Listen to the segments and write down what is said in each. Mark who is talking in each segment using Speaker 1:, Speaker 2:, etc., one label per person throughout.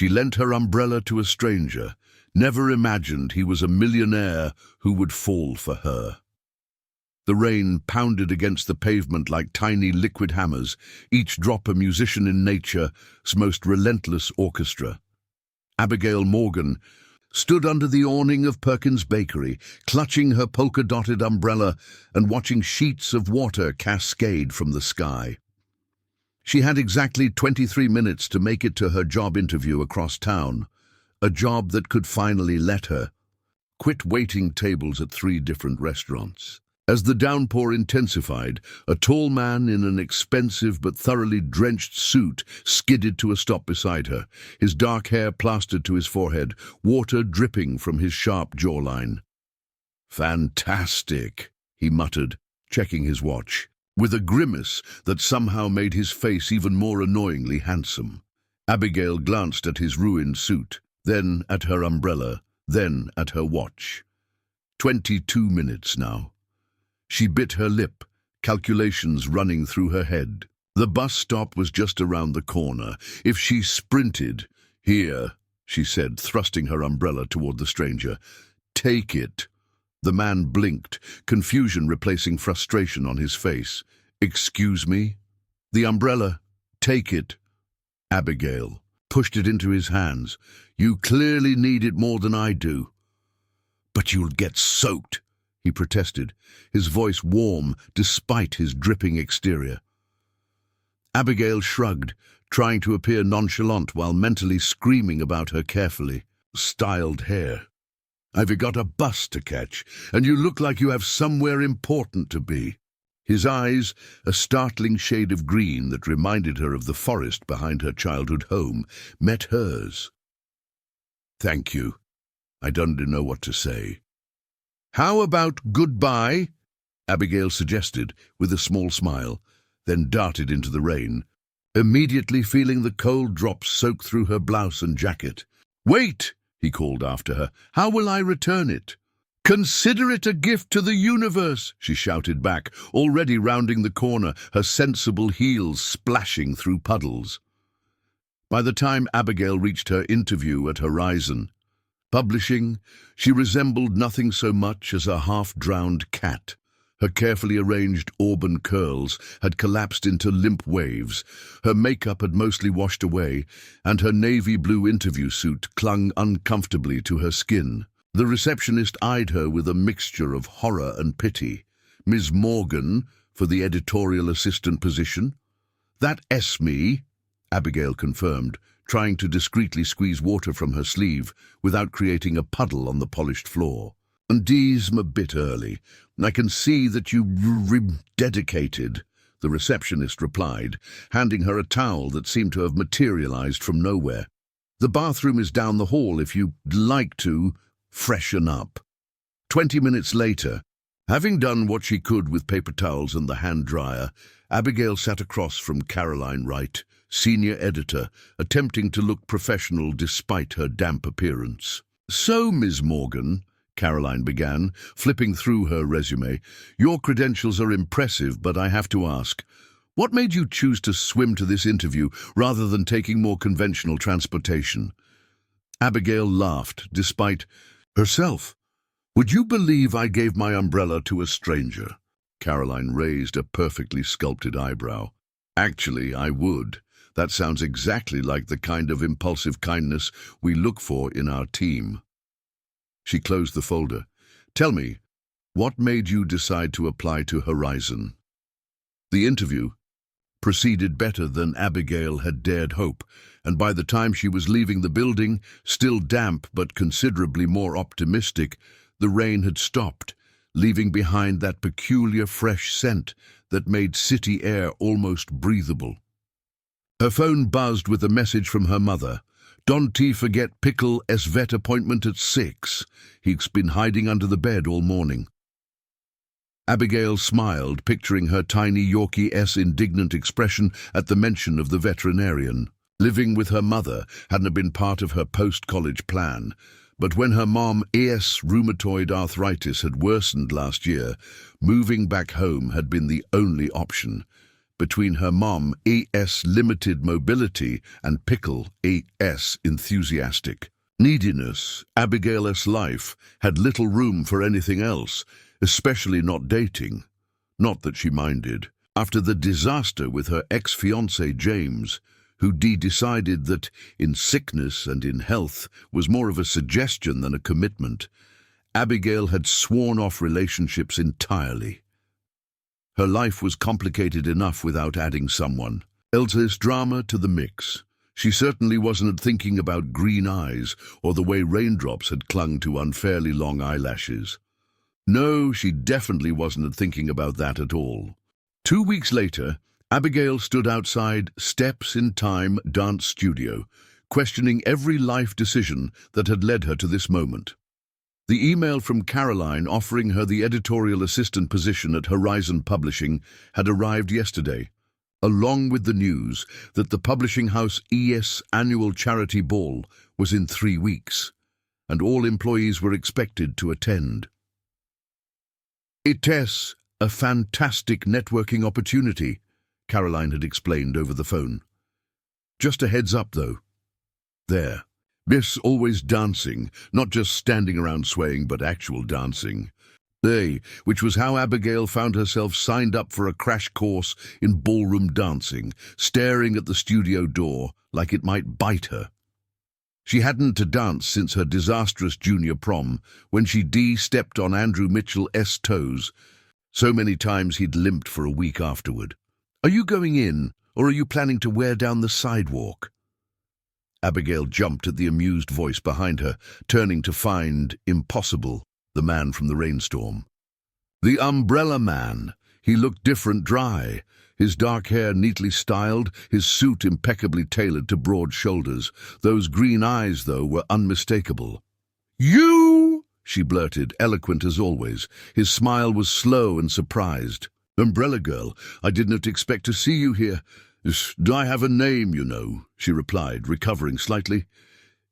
Speaker 1: She lent her umbrella to a stranger, never imagined he was a millionaire who would fall for her. The rain pounded against the pavement like tiny liquid hammers, each drop a musician in nature's most relentless orchestra. Abigail Morgan stood under the awning of Perkins' Bakery, clutching her polka-dotted umbrella and watching sheets of water cascade from the sky. She had exactly 23 minutes to make it to her job interview across town, a job that could finally let her quit waiting tables at 3 different restaurants. As the downpour intensified, a tall man in an expensive but thoroughly drenched suit skidded to a stop beside her, his dark hair plastered to his forehead, water dripping from his sharp jawline. "Fantastic," he muttered, checking his watch, with a grimace that somehow made his face even more annoyingly handsome. Abigail glanced at his ruined suit, then at her umbrella, then at her watch. 22 minutes now. She bit her lip, calculations running through her head. The bus stop was just around the corner. If she sprinted— "Here," she said, thrusting her umbrella toward the stranger. "Take it." The man blinked, confusion replacing frustration on his face. "Excuse me?" "The umbrella. Take it." Abigail pushed it into his hands. "You clearly need it more than I do." "But you'll get soaked," he protested, his voice warm despite his dripping exterior. Abigail shrugged, trying to appear nonchalant while mentally screaming about her carefully styled hair. "I've got a bus to catch, and you look like you have somewhere important to be." His eyes, a startling shade of green that reminded her of the forest behind her childhood home, met hers. "Thank you. I don't know what to say." "How about goodbye?" Abigail suggested, with a small smile, then darted into the rain, immediately feeling the cold drops soak through her blouse and jacket. "Wait!" he called after her. "How will I return it?" "Consider it a gift to the universe," she shouted back, already rounding the corner, her sensible heels splashing through puddles. By the time Abigail reached her interview at Horizon Publishing, she resembled nothing so much as a half-drowned cat. Her carefully arranged auburn curls had collapsed into limp waves, her makeup had mostly washed away, and her navy blue interview suit clung uncomfortably to her skin. The receptionist eyed her with a mixture of horror and pity. "Ms. Morgan, for the editorial assistant position?" "That me," Abigail confirmed, trying to discreetly squeeze water from her sleeve without creating a puddle on the polished floor. "And D's a bit early. I can see that you dedicated," the receptionist replied, handing her a towel that seemed to have materialized from nowhere. "The bathroom is down the hall if you'd like to freshen up." 20 minutes later, having done what she could with paper towels and the hand dryer, Abigail sat across from Caroline Wright, senior editor, attempting to look professional despite her damp appearance. "So, Ms. Morgan," Caroline began, flipping through her resume, "your credentials are impressive, but I have to ask, what made you choose to swim to this interview rather than taking more conventional transportation?" Abigail laughed, despite herself. "Would you believe I gave my umbrella to a stranger?" Caroline raised a perfectly sculpted eyebrow. "Actually, I would. That sounds exactly like the kind of impulsive kindness we look for in our team." She closed the folder. "Tell me, what made you decide to apply to Horizon?" The interview proceeded better than Abigail had dared hope, and by the time she was leaving the building, still damp but considerably more optimistic, the rain had stopped, leaving behind that peculiar fresh scent that made city air almost breathable. Her phone buzzed with a message from her mother. "Don't forget Pickle vet appointment at 6. He's been hiding under the bed all morning." Abigail smiled, picturing her tiny Yorkie's indignant expression at the mention of the veterinarian. Living with her mother hadn't been part of her post-college plan, but when her mom's rheumatoid arthritis had worsened last year, moving back home had been the only option. between her mom, A.S. limited mobility, and Pickle, A.S. enthusiastic. Neediness, Abigail's life, had little room for anything else, especially not dating. Not that she minded. After the disaster with her ex-fiancé James, who decided that in sickness and in health was more of a suggestion than a commitment, Abigail had sworn off relationships entirely. Her life was complicated enough without adding someone else's drama to the mix. She certainly wasn't thinking about green eyes or the way raindrops had clung to unfairly long eyelashes. No, she definitely wasn't thinking about that at all. 2 weeks later, Abigail stood outside Steps in Time dance studio, questioning every life decision that had led her to this moment. The email from Caroline offering her the editorial assistant position at Horizon Publishing had arrived yesterday, along with the news that the publishing house ES annual charity ball was in 3 weeks, and all employees were expected to attend. "It's a fantastic networking opportunity," Caroline had explained over the phone. "Just a heads up, though. There. Miss always dancing, not just standing around swaying, but actual dancing." Which was how Abigail found herself signed up for a crash course in ballroom dancing, staring at the studio door like it might bite her. She hadn't to dance since her disastrous junior prom, when she stepped on Andrew Mitchell's toes. So many times he'd limped for a week afterward. "Are you going in, or are you planning to wear down the sidewalk?" Abigail jumped at the amused voice behind her, turning to find Impossible, the man from the rainstorm. The umbrella man. He looked different dry, his dark hair neatly styled, his suit impeccably tailored to broad shoulders. Those green eyes, though, were unmistakable. "You!" she blurted, eloquent as always. His smile was slow and surprised. "Umbrella girl, I didn't expect to see you here. Do I have a name, you know?" she replied, recovering slightly.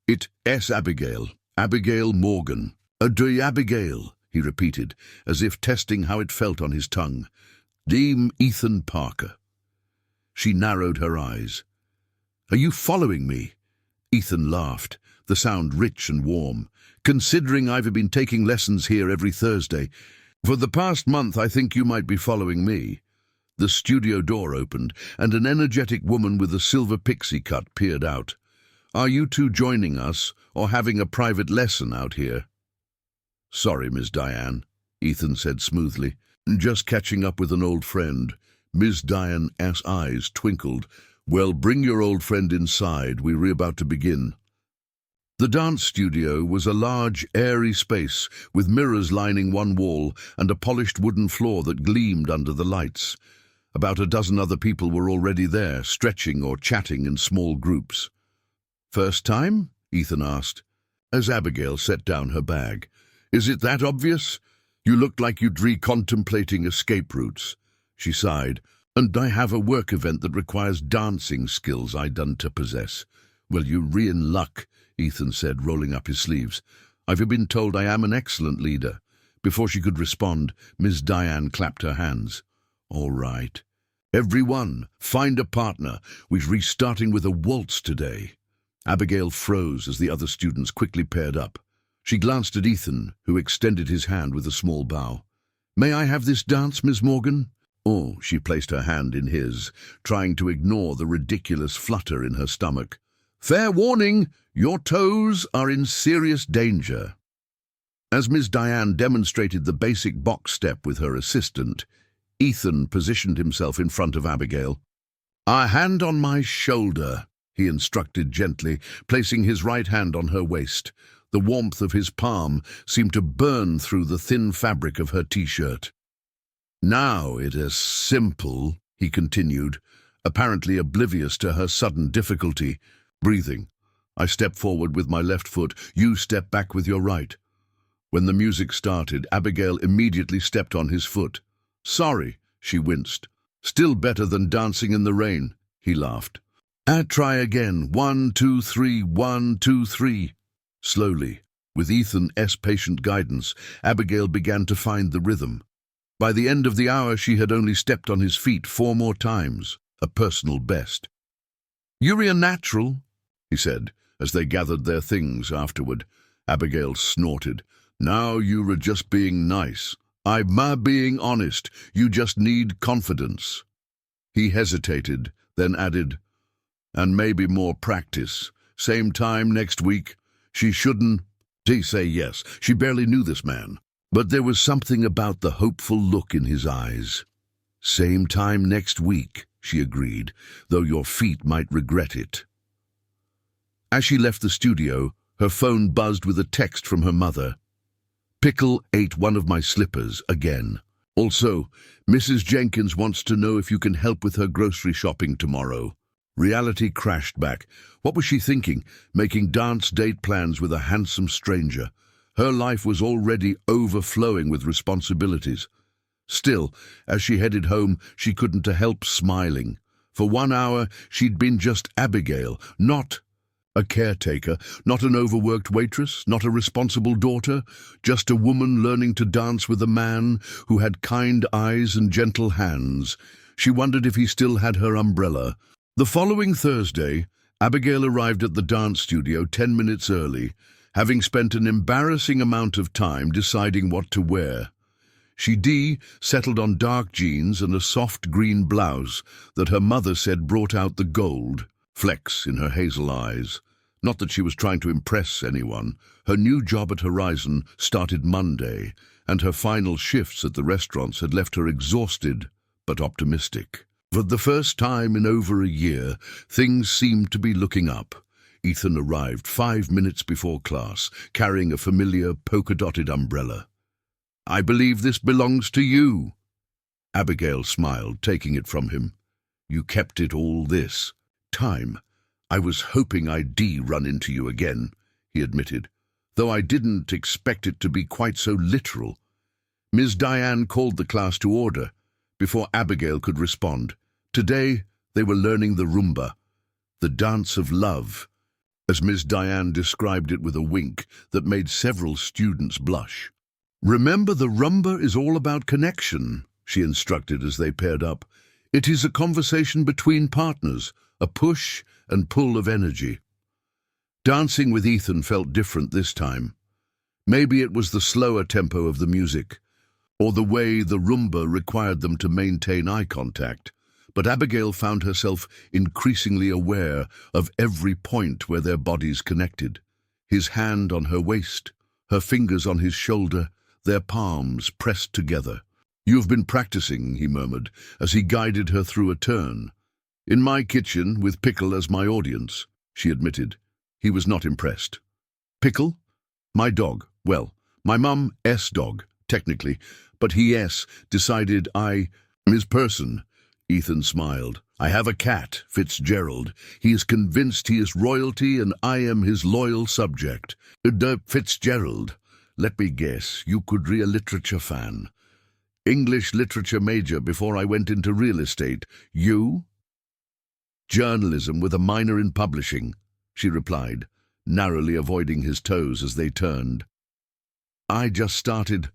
Speaker 1: "It's Abigail. Abigail Morgan." "De Abigail," he repeated, as if testing how it felt on his tongue. "Deem Ethan Parker." She narrowed her eyes. "Are you following me?" Ethan laughed, the sound rich and warm. "Considering I've been taking lessons here every Thursday, for the past month I think you might be following me." The studio door opened, and an energetic woman with a silver pixie cut peered out. "Are you two joining us, or having a private lesson out here?" "Sorry, Miss Diane," Ethan said smoothly. "Just catching up with an old friend." Miss Diane's eyes twinkled. "Well, bring your old friend inside. We're about to begin." The dance studio was a large, airy space with mirrors lining one wall and a polished wooden floor that gleamed under the lights. About a dozen other people were already there, stretching or chatting in small groups. "First time?" Ethan asked, as Abigail set down her bag. "Is it that obvious? You looked like you'd recontemplating escape routes." She sighed. "And I have a work event that requires dancing skills I done to possess." "Well, you're in luck," Ethan said, rolling up his sleeves. "I've been told I am an excellent leader." Before she could respond, Miss Diane clapped her hands. "All right. Everyone, find a partner. We're restarting with a waltz today." Abigail froze as the other students quickly paired up. She glanced at Ethan, who extended his hand with a small bow. "May I have this dance, Miss Morgan?" "Oh," she placed her hand in his, trying to ignore the ridiculous flutter in her stomach. "Fair warning, your toes are in serious danger." As Miss Diane demonstrated the basic box step with her assistant, Ethan positioned himself in front of Abigail. "A hand on my shoulder," he instructed gently, placing his right hand on her waist. The warmth of his palm seemed to burn through the thin fabric of her t-shirt. "Now it is simple," he continued, apparently oblivious to her sudden difficulty. "Breathing. I step forward with my left foot, you step back with your right." When the music started, Abigail immediately stepped on his foot. "Sorry," she winced. "Still better than dancing in the rain," he laughed. Try again. 1, 2, 3, 1, 2, 3. Slowly, with Ethan's patient guidance, Abigail began to find the rhythm. By the end of the hour, she had only stepped on his feet 4 more times, a personal best. "You're a natural," he said, as they gathered their things afterward. Abigail snorted. "Now you're just being nice. I'm being honest. You just need confidence." He hesitated, then added, "And maybe more practice. Same time next week." She shouldn't say yes. She barely knew this man. But there was something about the hopeful look in his eyes. "Same time next week," she agreed, "though your feet might regret it." As she left the studio, her phone buzzed with a text from her mother. "Pickle ate one of my slippers again. Also, Mrs. Jenkins wants to know if you can help with her grocery shopping tomorrow." Reality crashed back. What was she thinking, making dance date plans with a handsome stranger? Her life was already overflowing with responsibilities. Still, as she headed home, she couldn't help smiling. For 1 hour, she'd been just Abigail, not a caretaker, not an overworked waitress, not a responsible daughter, just a woman learning to dance with a man who had kind eyes and gentle hands. She wondered if he still had her umbrella. The following Thursday, Abigail arrived at the dance studio 10 minutes early, having spent an embarrassing amount of time deciding what to wear. She settled on dark jeans and a soft green blouse that her mother said brought out the gold flecks in her hazel eyes. Not that she was trying to impress anyone. Her new job at Horizon started Monday, and her final shifts at the restaurants had left her exhausted but optimistic. For the first time in over a year, things seemed to be looking up. Ethan arrived 5 minutes before class, carrying a familiar polka-dotted umbrella. "I believe this belongs to you." Abigail smiled, taking it from him. "You kept it all this time. I was hoping I'd run into you again," he admitted, "though I didn't expect it to be quite so literal." Ms. Diane called the class to order. Before Abigail could respond, today they were learning the rumba, the dance of love, as Ms. Diane described it with a wink that made several students blush. "Remember, the rumba is all about connection," she instructed as they paired up. "It is a conversation between partners, a push and pull of energy." Dancing with Ethan felt different this time. Maybe it was the slower tempo of the music, or the way the rumba required them to maintain eye contact, but Abigail found herself increasingly aware of every point where their bodies connected. His hand on her waist, her fingers on his shoulder, their palms pressed together. "You've been practicing," he murmured, as he guided her through a turn. "In my kitchen, with Pickle as my audience," she admitted. He was not impressed. "Pickle? My dog. Well, my mum's dog, technically, but he decided his person." Ethan smiled. "I have a cat, Fitzgerald. He is convinced he is royalty and I am his loyal subject. Fitzgerald, let me guess, you could be a literature fan. English literature major before I went into real estate. You?" "Journalism with a minor in publishing," she replied, narrowly avoiding his toes as they turned. "I just started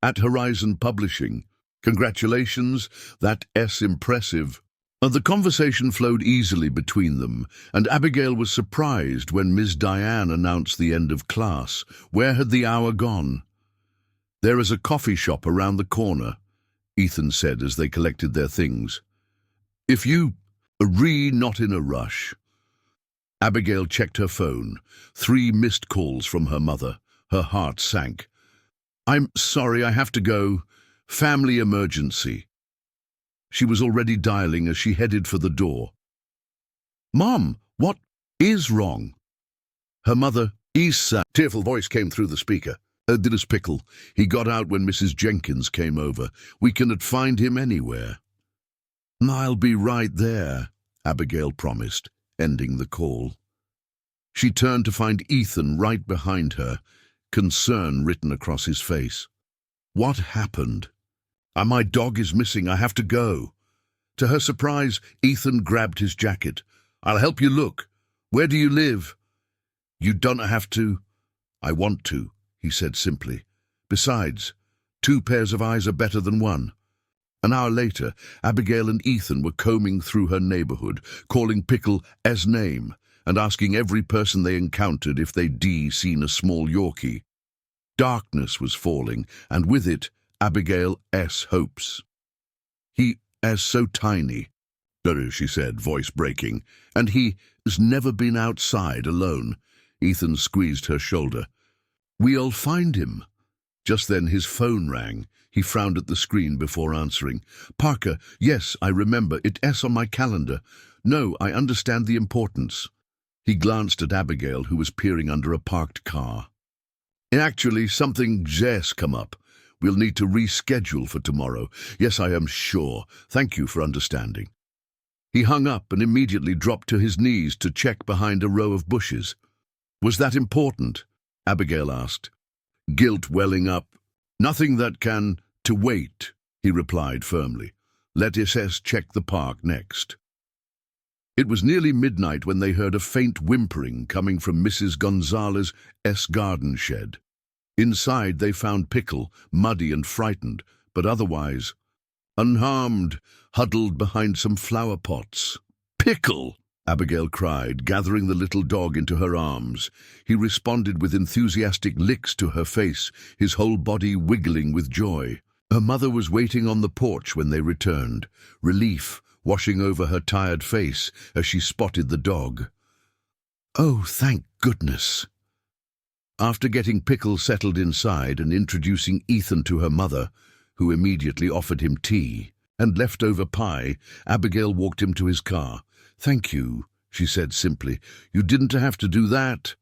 Speaker 1: at Horizon Publishing. Congratulations, that's impressive." The conversation flowed easily between them, and Abigail was surprised when Ms. Diane announced the end of class. Where had the hour gone? "There is a coffee shop around the corner," Ethan said as they collected their things. "If you not in a rush." Abigail checked her phone. 3 missed calls from her mother. Her heart sank. "I'm sorry, I have to go. Family emergency." She was already dialing as she headed for the door. "Mom, what is wrong?" Her mother's tearful voice came through the speaker. "Did his Pickle. He got out when Mrs. Jenkins came over. We cannot find him anywhere." "I'll be right there," Abigail promised, ending the call. She turned to find Ethan right behind her, concern written across his face. "What happened?" "My dog is missing. I have to go." To her surprise, Ethan grabbed his jacket. "I'll help you look. Where do you live?" "You don't have to." "I want to," he said simply. "Besides, Two pairs of eyes are better than one. An hour later, Abigail and Ethan were combing through her neighborhood, calling Pickle's name and asking every person they encountered if they'd seen a small Yorkie. Darkness was falling, and with it, Abigail's hopes. "He is so tiny," she said, voice breaking, "and he's never been outside alone." Ethan squeezed her shoulder. "We'll find him." Just then his phone rang. He frowned at the screen before answering. "Parker, yes, I remember. It's on my calendar. No, I understand the importance." He glanced at Abigail, who was peering under a parked car. "Actually, something's come up. We'll need to reschedule for tomorrow. Yes, I am sure. Thank you for understanding." He hung up and immediately dropped to his knees to check behind a row of bushes. "Was that important?" Abigail asked, guilt welling up. "Nothing that can to wait," he replied firmly. "Let us check the park next." It was nearly midnight when they heard a faint whimpering coming from Mrs. Gonzalez's garden shed. Inside they found Pickle, muddy and frightened, but otherwise unharmed, huddled behind some flower pots. "Pickle!" Abigail cried, gathering the little dog into her arms. He responded with enthusiastic licks to her face, his whole body wiggling with joy. Her mother was waiting on the porch when they returned, relief washing over her tired face as she spotted the dog. "Oh, thank goodness." After getting Pickle settled inside and introducing Ethan to her mother, who immediately offered him tea and leftover pie, Abigail walked him to his car. "Thank you," she said simply. "You didn't have to do that."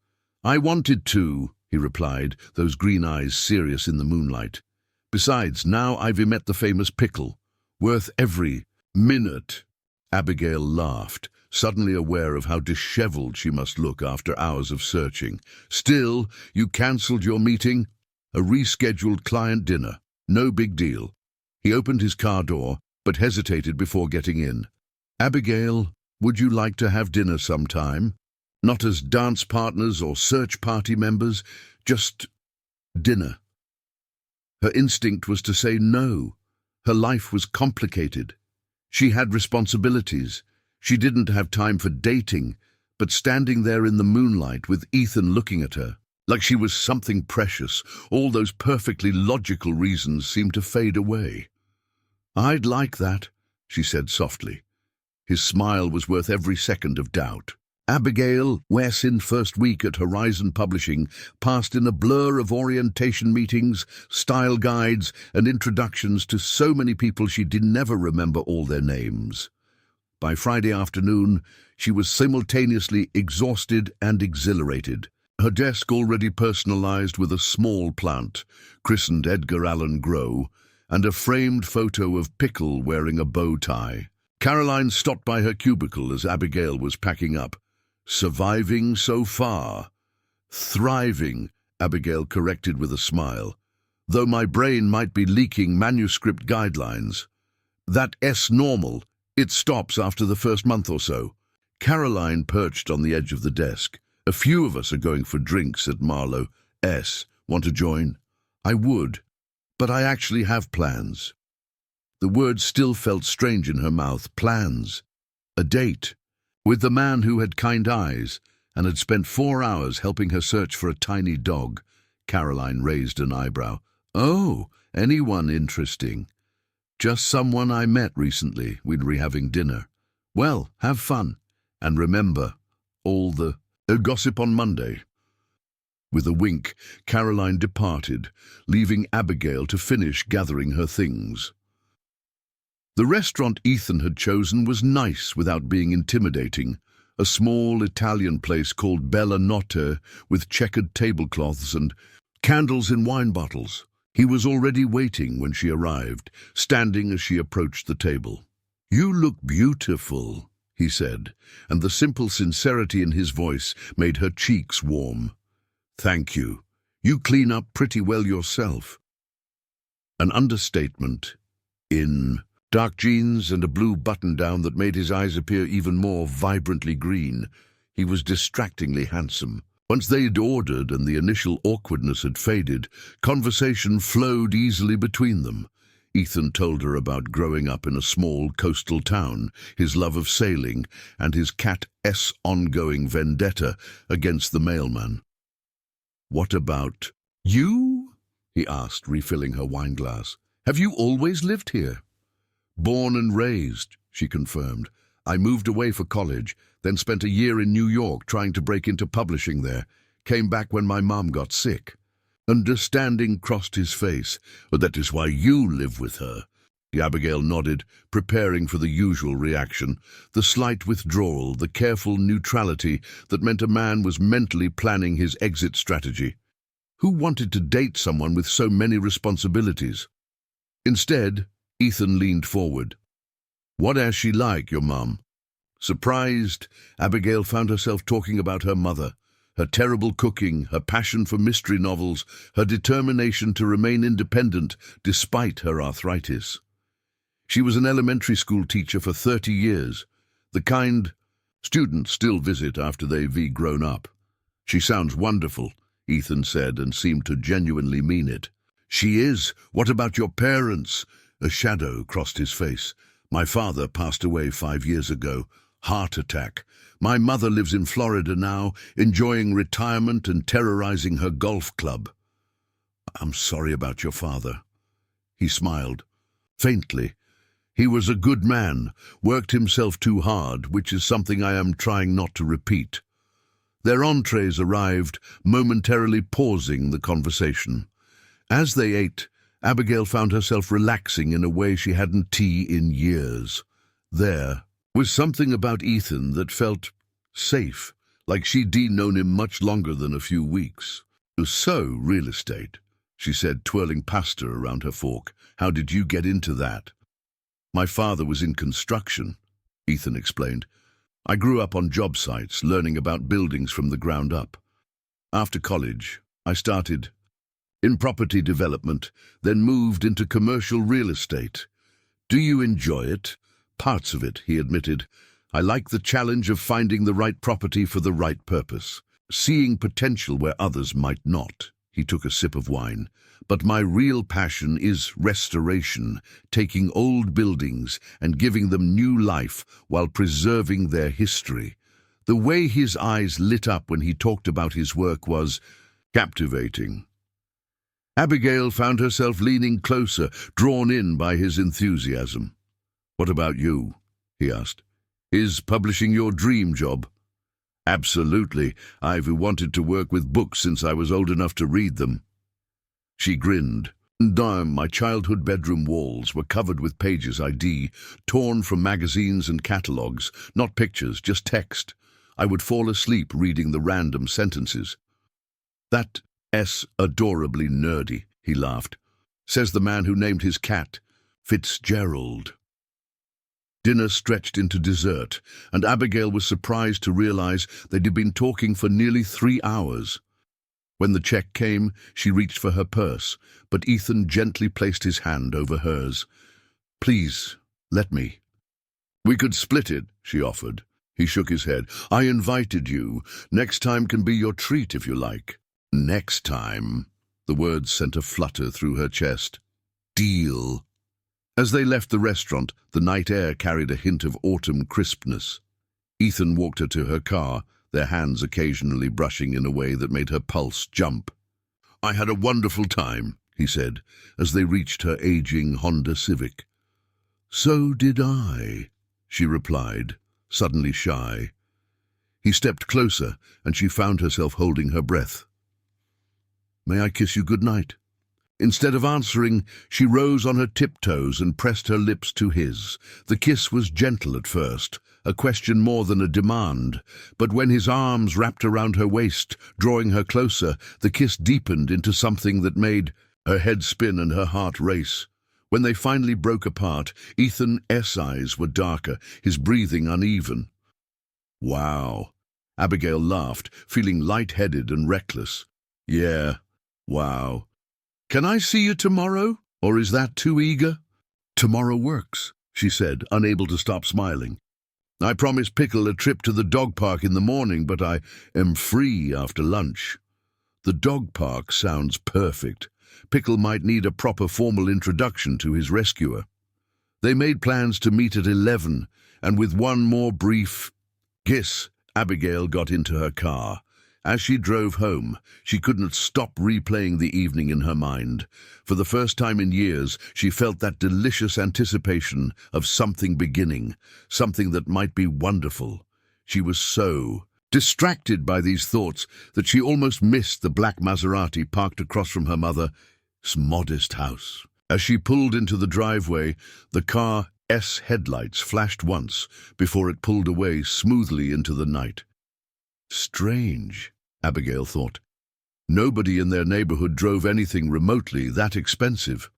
Speaker 1: "I wanted to," he replied, those green eyes serious in the moonlight. "Besides, now I've met the famous Pickle. Worth every minute." Abigail laughed, suddenly aware of how disheveled she must look after hours of searching. "Still, you cancelled your meeting?" "A rescheduled client dinner. No big deal." He opened his car door, but hesitated before getting in. "Abigail, would you like to have dinner sometime? Not as dance partners or search party members, just dinner." Her instinct was to say no. Her life was complicated. She had responsibilities. She didn't have time for dating, but standing there in the moonlight with Ethan looking at her, like she was something precious, all those perfectly logical reasons seemed to fade away. "I'd like that," she said softly. His smile was worth every second of doubt. Abigail's first week at Horizon Publishing passed in a blur of orientation meetings, style guides, and introductions to so many people she did never remember all their names. By Friday afternoon, she was simultaneously exhausted and exhilarated. Her desk already personalized with a small plant, christened Edgar Allan Grow, and a framed photo of Pickle wearing a bow tie. Caroline stopped by her cubicle as Abigail was packing up. "Surviving so far." "Thriving," Abigail corrected with a smile. "Though my brain might be leaking manuscript guidelines. That's normal. It stops after the first month or so." Caroline perched on the edge of the desk. "A few of us are going for drinks at Marlowe's. Want to join?" "I would, but I actually have plans." The words still felt strange in her mouth. Plans. A date. With the man who had kind eyes and had spent 4 hours helping her search for a tiny dog. Caroline raised an eyebrow. "Oh, anyone interesting?" "Just someone I met recently. We'd be having dinner." "Well, have fun. And remember, all the gossip on Monday." With a wink, Caroline departed, leaving Abigail to finish gathering her things. The restaurant Ethan had chosen was nice without being intimidating, a small Italian place called Bella Notte with checkered tablecloths and candles in wine bottles. He was already waiting when she arrived, standing as she approached the table. "You look beautiful," he said, and the simple sincerity in his voice made her cheeks warm. "Thank you. You clean up pretty well yourself." An understatement. In dark jeans and a blue button-down that made his eyes appear even more vibrantly green, he was distractingly handsome. Once they'd ordered and the initial awkwardness had faded, conversation flowed easily between them. Ethan told her about growing up in a small coastal town, his love of sailing, and his cat's ongoing vendetta against the mailman. "What about you?" he asked, refilling her wineglass. "Have you always lived here?" "Born and raised," she confirmed. "I moved away for college, then spent a year in New York trying to break into publishing there. Came back when my mom got sick." Understanding crossed his face. "But that is why you live with her." Abigail nodded, preparing for the usual reaction, the slight withdrawal, the careful neutrality that meant a man was mentally planning his exit strategy. Who wanted to date someone with so many responsibilities? Instead, Ethan leaned forward. "What is she like, your mum?" Surprised, Abigail found herself talking about her mother, her terrible cooking, her passion for mystery novels, her determination to remain independent despite her arthritis. She was an elementary school teacher for 30 years, the kind students still visit after they've grown up. "She sounds wonderful," Ethan said, and seemed to genuinely mean it. "She is. What about your parents?" A shadow crossed his face. "My father passed away 5 years ago. Heart attack. My mother lives in Florida now, enjoying retirement and terrorizing her golf club." "I'm sorry about your father." He smiled, faintly. "He was a good man, worked himself too hard, which is something I am trying not to repeat." Their entrees arrived, momentarily pausing the conversation. As they ate, Abigail found herself relaxing in a way she hadn't tea in years. There was something about Ethan that felt safe, like she'd known him much longer than a few weeks. "So, real estate," she said, twirling pasta around her fork. "How did you get into that?" "My father was in construction," Ethan explained. "I grew up on job sites, learning about buildings from the ground up. After college, I started in property development, then moved into commercial real estate." "Do you enjoy it?" "Parts of it," he admitted. "I like the challenge of finding the right property for the right purpose, seeing potential where others might not." He took a sip of wine. "But my real passion is restoration, taking old buildings and giving them new life while preserving their history." The way his eyes lit up when he talked about his work was captivating. Abigail found herself leaning closer, drawn in by his enthusiasm. "What about you?" he asked. "Is publishing your dream job?" "Absolutely. I've wanted to work with books since I was old enough to read them." She grinned. My childhood bedroom walls were covered with pages torn from magazines and catalogues, not pictures, just text. I would fall asleep reading the random sentences. "That's adorably nerdy," he laughed. "Says the man who named his cat Fitzgerald." Dinner stretched into dessert, and Abigail was surprised to realize they'd been talking for nearly 3 hours. When the check came, she reached for her purse, but Ethan gently placed his hand over hers. "Please, let me." "We could split it," she offered. He shook his head. "I invited you. Next time can be your treat if you like." "Next time." The words sent a flutter through her chest. "Deal." As they left the restaurant, the night air carried a hint of autumn crispness. Ethan walked her to her car, their hands occasionally brushing in a way that made her pulse jump. "I had a wonderful time," he said, as they reached her aging Honda Civic. "So did I," she replied, suddenly shy. He stepped closer, and she found herself holding her breath. "May I kiss you good night?" Instead of answering, she rose on her tiptoes and pressed her lips to his. The kiss was gentle at first, a question more than a demand, but when his arms wrapped around her waist, drawing her closer, the kiss deepened into something that made her head spin and her heart race. When they finally broke apart, Ethan's eyes were darker, his breathing uneven. "Wow." Abigail laughed, feeling light-headed and reckless. "Yeah, wow. Can I see you tomorrow, or is that too eager?" "Tomorrow works," she said, unable to stop smiling. I promised Pickle a trip to the dog park in the morning, but I am free after lunch. The dog park sounds perfect. Pickle might need a proper formal introduction to his rescuer. They made plans to meet at 11, and with one more brief kiss, Abigail got into her car. As she drove home, she couldn't stop replaying the evening in her mind. For the first time in years, she felt that delicious anticipation of something beginning, something that might be wonderful. She was so distracted by these thoughts that she almost missed the black Maserati parked across from her mother's modest house. As she pulled into the driveway, the car's headlights flashed once before it pulled away smoothly into the night. Strange, Abigail thought. Nobody in their neighborhood drove anything remotely that expensive.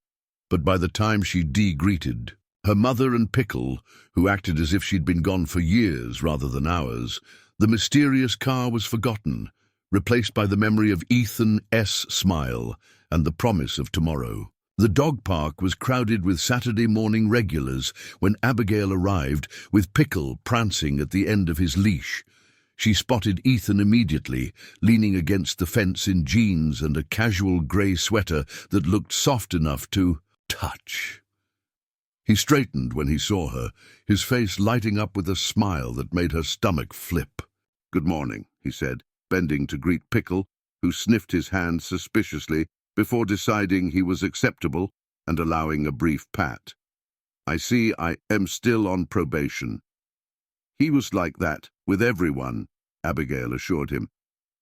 Speaker 1: But by the time she greeted her mother and Pickle, who acted as if she'd been gone for years rather than hours, the mysterious car was forgotten, replaced by the memory of Ethan's smile and the promise of tomorrow. The dog park was crowded with Saturday morning regulars when Abigail arrived, with Pickle prancing at the end of his leash. She spotted Ethan immediately, leaning against the fence in jeans and a casual grey sweater that looked soft enough to touch. He straightened when he saw her, his face lighting up with a smile that made her stomach flip. "Good morning," he said, bending to greet Pickle, who sniffed his hand suspiciously before deciding he was acceptable and allowing a brief pat. "I see I am still on probation." "He was like that with everyone," Abigail assured him.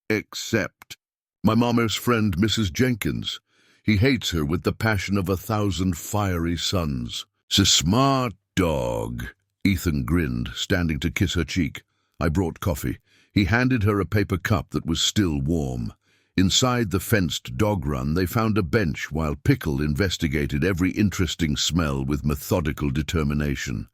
Speaker 1: "Except my mama's friend, Mrs. Jenkins. He hates her with the passion of 1,000 fiery suns." "'S a smart dog," Ethan grinned, standing to kiss her cheek. "I brought coffee." He handed her a paper cup that was still warm. Inside the fenced dog run, they found a bench while Pickle investigated every interesting smell with methodical determination.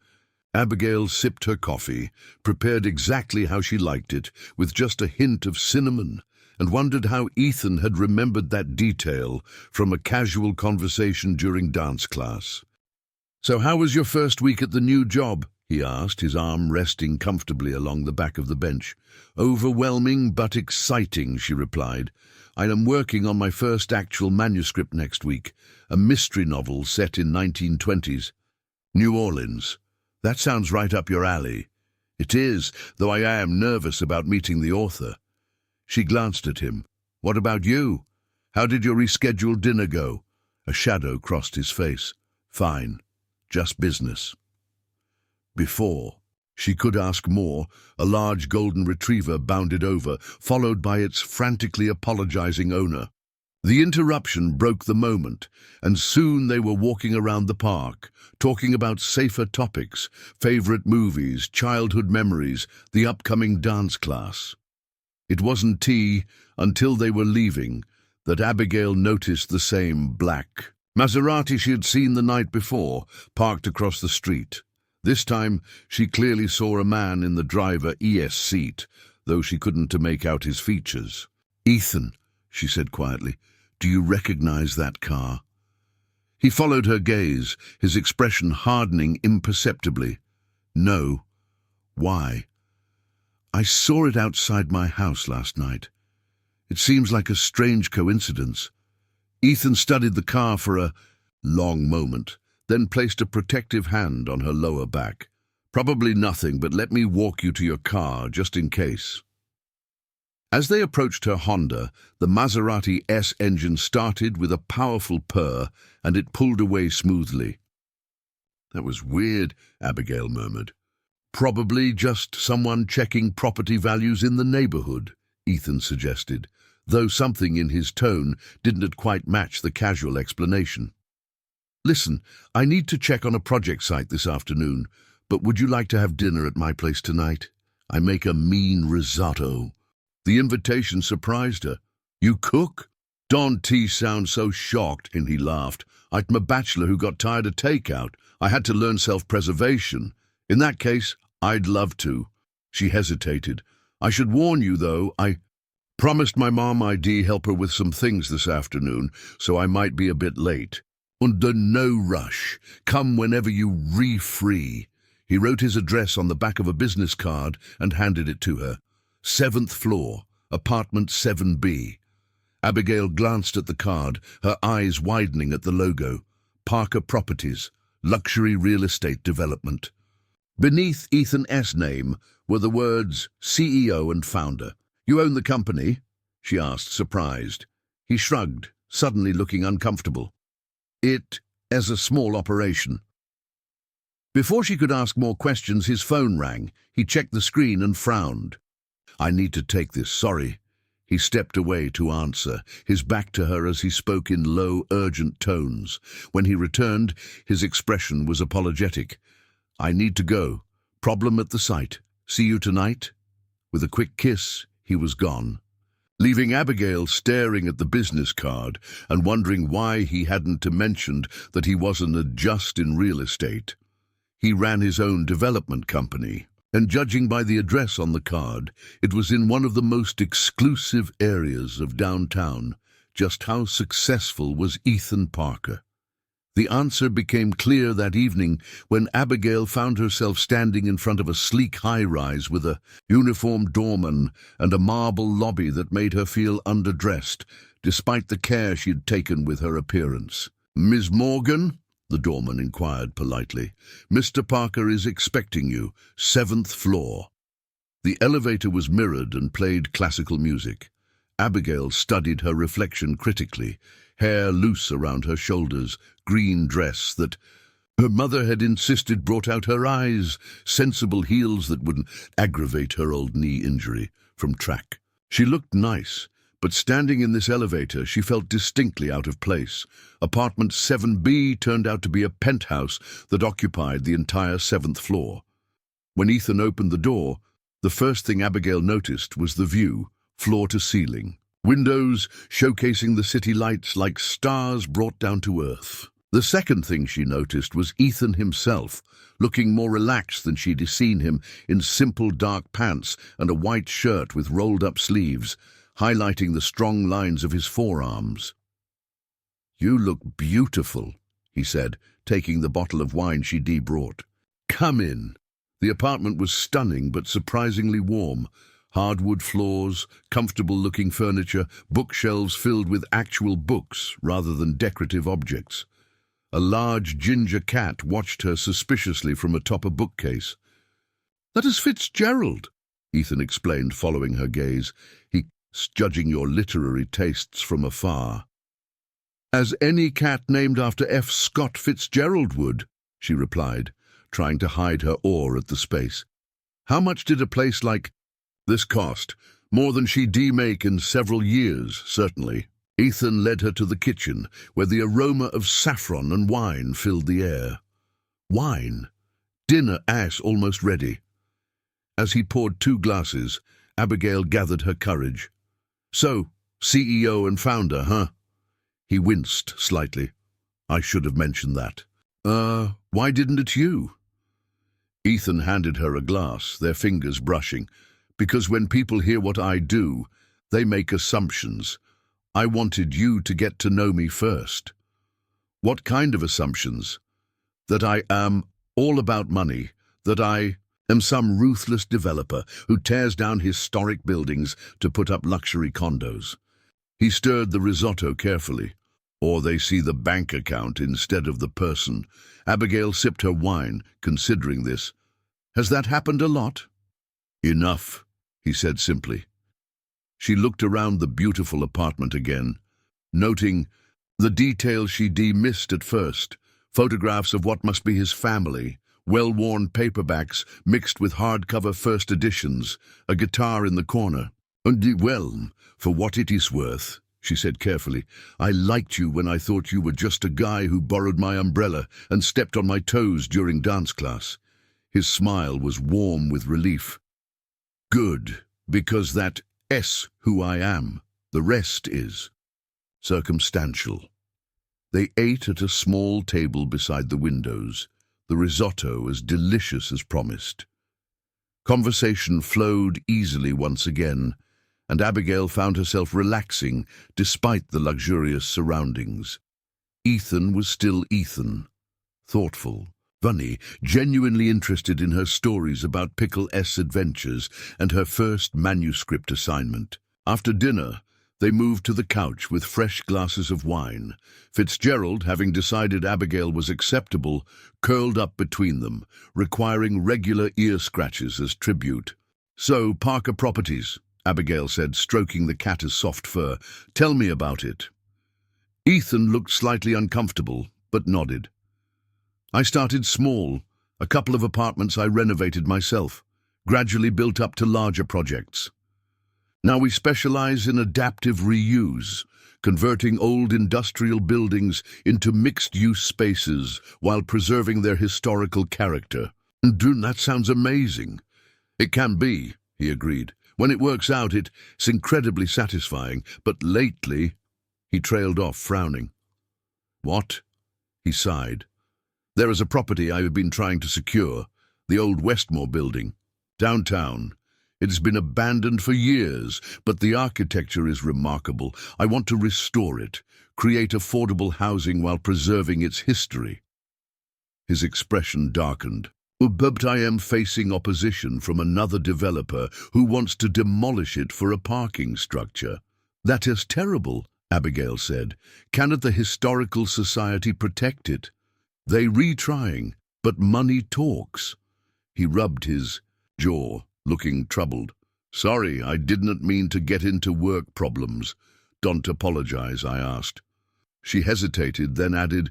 Speaker 1: Abigail sipped her coffee, prepared exactly how she liked it, with just a hint of cinnamon, and wondered how Ethan had remembered that detail from a casual conversation during dance class. "So how was your first week at the new job?" he asked, his arm resting comfortably along the back of the bench. "Overwhelming but exciting," she replied. "I am working on my first actual manuscript next week, a mystery novel set in 1920s. New Orleans. That sounds right up your alley." "It is, though I am nervous about meeting the author." She glanced at him. "What about you? How did your rescheduled dinner go?" A shadow crossed his face. "Fine. Just business." Before she could ask more, a large golden retriever bounded over, followed by its frantically apologizing owner. The interruption broke the moment, and soon they were walking around the park, talking about safer topics, favorite movies, childhood memories, the upcoming dance class. It wasn't tea until they were leaving that Abigail noticed the same black Maserati she had seen the night before, parked across the street. This time she clearly saw a man in the driver's seat, though she couldn't make out his features. "Ethan," she said quietly, "do you recognize that car?" He followed her gaze, his expression hardening imperceptibly. "No." "Why?" "I saw it outside my house last night. It seems like a strange coincidence." Ethan studied the car for a long moment, then placed a protective hand on her lower back. "Probably nothing, but let me walk you to your car, just in case." As they approached her Honda, the Maserati's engine started with a powerful purr, and it pulled away smoothly. "That was weird," Abigail murmured. "Probably just someone checking property values in the neighborhood," Ethan suggested, though something in his tone didn't quite match the casual explanation. "Listen, I need to check on a project site this afternoon, but would you like to have dinner at my place tonight? I make a mean risotto." The invitation surprised her. "You cook?" Don T sounded so shocked, and he laughed. "I'm a bachelor who got tired of takeout. I had to learn self-preservation. In that case, I'd love to." She hesitated. "I should warn you, though, I promised my mom I'd help her with some things this afternoon, so I might be a bit late." "Under no rush. Come whenever you free." He wrote his address on the back of a business card and handed it to her. 7th floor, apartment 7B. Abigail glanced at the card, her eyes widening at the logo. Parker Properties, luxury real estate development. Beneath Ethan S.'s name were the words CEO and founder. "You own the company?" she asked, surprised. He shrugged, suddenly looking uncomfortable. "It is a small operation." Before she could ask more questions, his phone rang. He checked the screen and frowned. "I need to take this, sorry." He stepped away to answer, his back to her as he spoke in low, urgent tones. When he returned, his expression was apologetic. "I need to go. Problem at the site. See you tonight?" With a quick kiss, he was gone, leaving Abigail staring at the business card and wondering why he hadn't mentioned that he wasn't just in real estate. He ran his own development company, and judging by the address on the card, it was in one of the most exclusive areas of downtown. Just how successful was Ethan Parker? The answer became clear that evening when Abigail found herself standing in front of a sleek high-rise with a uniformed doorman and a marble lobby that made her feel underdressed, despite the care she had taken with her appearance. "Ms. Morgan?" the doorman inquired politely. "Mr. Parker is expecting you, 7th floor." The elevator was mirrored and played classical music. Abigail studied her reflection critically, hair loose around her shoulders, green dress that her mother had insisted brought out her eyes, sensible heels that wouldn't aggravate her old knee injury from track. She looked nice, but standing in this elevator, she felt distinctly out of place. Apartment 7B turned out to be a penthouse that occupied the entire 7th floor. When Ethan opened the door, the first thing Abigail noticed was the view, floor to ceiling. Windows showcasing the city lights like stars brought down to earth. The second thing she noticed was Ethan himself, looking more relaxed than she'd seen him, in simple dark pants and a white shirt with rolled-up sleeves, highlighting the strong lines of his forearms. "You look beautiful," he said, taking the bottle of wine she brought. "Come in." The apartment was stunning but surprisingly warm. Hardwood floors, comfortable-looking furniture, bookshelves filled with actual books rather than decorative objects. A large ginger cat watched her suspiciously from atop a bookcase. "That is Fitzgerald," Ethan explained, following her gaze. "He's judging your literary tastes from afar." "As any cat named after F. Scott Fitzgerald would," she replied, trying to hide her awe at the space. "How much did a place like this cost? More than she'd make in several years, certainly." Ethan led her to the kitchen, where the aroma of saffron and wine filled the air. Wine? Dinner almost ready. As he poured 2 glasses, Abigail gathered her courage. "So, CEO and founder, huh?" He winced slightly. "I should have mentioned that." Why didn't it you?" Ethan handed her a glass, their fingers brushing. "Because when people hear what I do, they make assumptions. I wanted you to get to know me first." "What kind of assumptions?" "That I am all about money, that I am some ruthless developer who tears down historic buildings to put up luxury condos." He stirred the risotto carefully. "Or they see the bank account instead of the person." Abigail sipped her wine, considering this. "Has that happened a lot?" "Enough," he said simply. She looked around the beautiful apartment again, noting the details she missed at first. Photographs of what must be his family, well-worn paperbacks mixed with hardcover first editions, a guitar in the corner. "And well, for what it is worth," she said carefully, "I liked you when I thought you were just a guy who borrowed my umbrella and stepped on my toes during dance class." His smile was warm with relief. "Good, because that's who I am. The rest is circumstantial." They ate at a small table beside the windows, the risotto as delicious as promised. Conversation flowed easily once again, and Abigail found herself relaxing despite the luxurious surroundings. Ethan was still Ethan, thoughtful, Funny, genuinely interested in her stories about Pickle S. adventures and her first manuscript assignment. After dinner, they moved to the couch with fresh glasses of wine. Fitzgerald, having decided Abigail was acceptable, curled up between them, requiring regular ear scratches as tribute. "So, Parker Properties," Abigail said, stroking the cat's soft fur. "Tell me about it." Ethan looked slightly uncomfortable, but nodded. "I started small. A couple of apartments I renovated myself, gradually built up to larger projects. Now we specialize in adaptive reuse, converting old industrial buildings into mixed-use spaces while preserving their historical character." "That sounds amazing." "It can be," he agreed. "When it works out, it's incredibly satisfying. But lately—" He trailed off, frowning. "What?" He sighed. "There is a property I have been trying to secure, the old Westmore building, downtown. It has been abandoned for years, but the architecture is remarkable. I want to restore it, create affordable housing while preserving its history." His expression darkened. "But I am facing opposition from another developer who wants to demolish it for a parking structure." "That is terrible," Abigail said. "Cannot the Historical Society protect it?" "They retrying, but money talks." He rubbed his jaw, looking troubled. "Sorry, I didn't mean to get into work problems. Don't apologize," I asked. She hesitated, then added,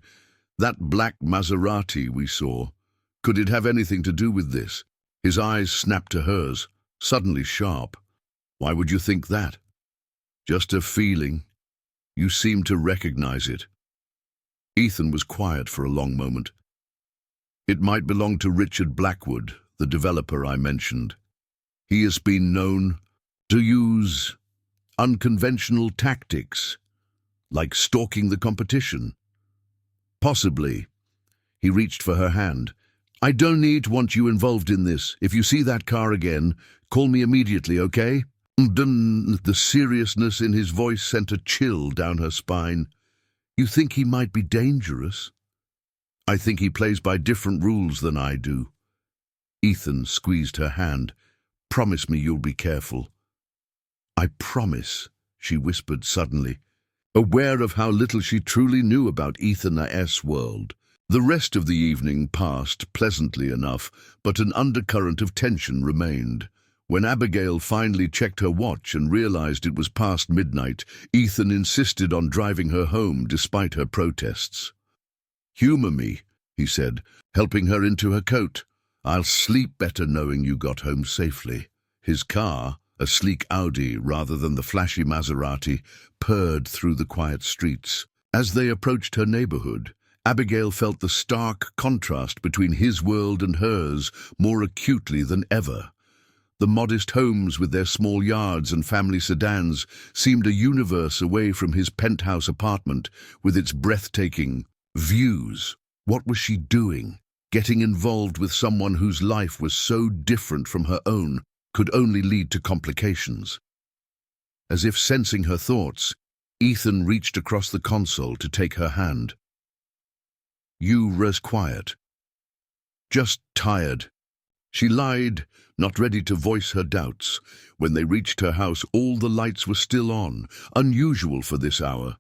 Speaker 1: "That black Maserati we saw, could it have anything to do with this?" His eyes snapped to hers, suddenly sharp. "Why would you think that?" "Just a feeling. You seem to recognize it." Ethan was quiet for a long moment. "It might belong to Richard Blackwood, the developer I mentioned. He has been known to use unconventional tactics, like stalking the competition." "Possibly." He reached for her hand. "I don't want you involved in this. If you see that car again, call me immediately, okay?" The seriousness in his voice sent a chill down her spine. "You think he might be dangerous?" "I think he plays by different rules than I do." Ethan squeezed her hand. "Promise me you'll be careful." "I promise," she whispered suddenly, aware of how little she truly knew about Ethan A.'s world. The rest of the evening passed pleasantly enough, but an undercurrent of tension remained. When Abigail finally checked her watch and realized it was past midnight, Ethan insisted on driving her home despite her protests. "Humor me," he said, helping her into her coat. "I'll sleep better knowing you got home safely." His car, a sleek Audi rather than the flashy Maserati, purred through the quiet streets. As they approached her neighborhood, Abigail felt the stark contrast between his world and hers more acutely than ever. The modest homes with their small yards and family sedans seemed a universe away from his penthouse apartment with its breathtaking views. What was she doing? Getting involved with someone whose life was so different from her own could only lead to complications. As if sensing her thoughts, Ethan reached across the console to take her hand. "You was quiet." "Just tired." She lied, not ready to voice her doubts. When they reached her house, all the lights were still on, unusual for this hour.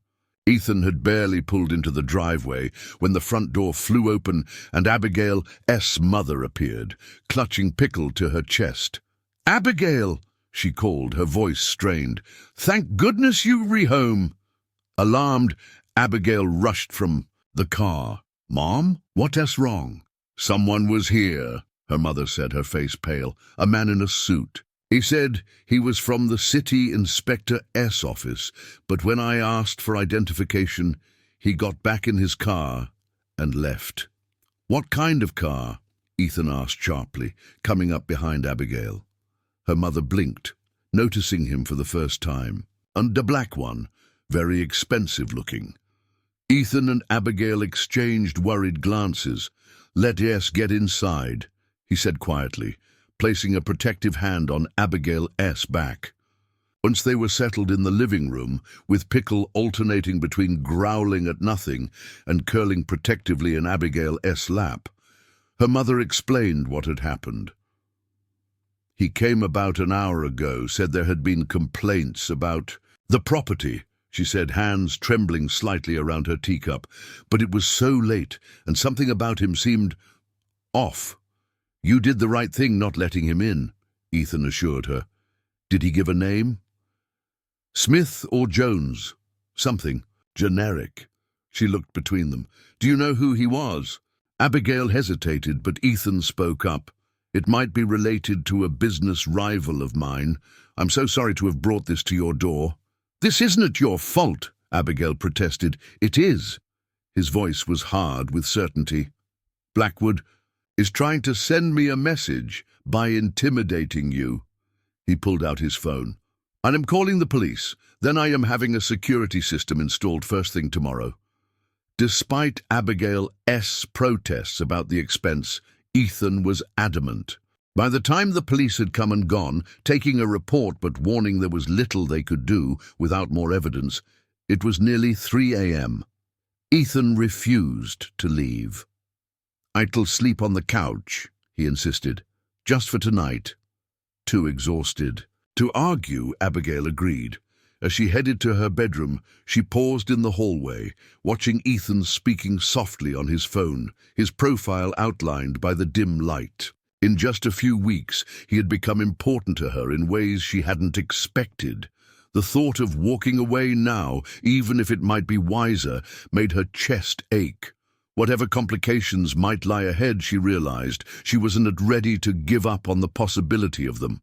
Speaker 1: Ethan had barely pulled into the driveway when the front door flew open and Abigail's mother appeared, clutching Pickle to her chest. "Abigail!" she called, her voice strained. "Thank goodness you re-home." Alarmed, Abigail rushed from the car. "Mom, what's wrong?" "Someone was here," her mother said, her face pale. "A man in a suit. He said he was from the city inspector's office, but when I asked for identification, he got back in his car and left." "What kind of car?" Ethan asked sharply, coming up behind Abigail. Her mother blinked, noticing him for the first time. "And a black one, very expensive looking." Ethan and Abigail exchanged worried glances. "Let us get inside," he said quietly, placing a protective hand on Abigail's back. Once they were settled in the living room, with Pickle alternating between growling at nothing and curling protectively in Abigail's lap, Her mother explained what had happened. He came about an hour ago, said there had been complaints about the property, she said, hands trembling slightly around her teacup. But it was so late, and something about him seemed off. You did the right thing not letting him in, Ethan assured her. Did he give a name? Smith or Jones? Something generic. She looked between them. Do you know who he was? Abigail hesitated, but Ethan spoke up. It might be related to a business rival of mine. I'm so sorry to have brought this to your door. This isn't your fault, Abigail protested. It is. His voice was hard with certainty. Blackwood is trying to send me a message by intimidating you. He pulled out his phone. I am calling the police. Then I am having a security system installed first thing tomorrow. Despite Abigail's protests about the expense, Ethan was adamant. By the time the police had come and gone, taking a report but warning there was little they could do without more evidence, it was nearly 3 a.m. Ethan refused to leave. I'll sleep on the couch, he insisted, just for tonight. Too exhausted. To argue, Abigail agreed. As she headed to her bedroom, she paused in the hallway, watching Ethan speaking softly on his phone, his profile outlined by the dim light. In just a few weeks, he had become important to her in ways she hadn't expected. The thought of walking away now, even if it might be wiser, made her chest ache. Whatever complications might lie ahead, she realized, she wasn't ready to give up on the possibility of them.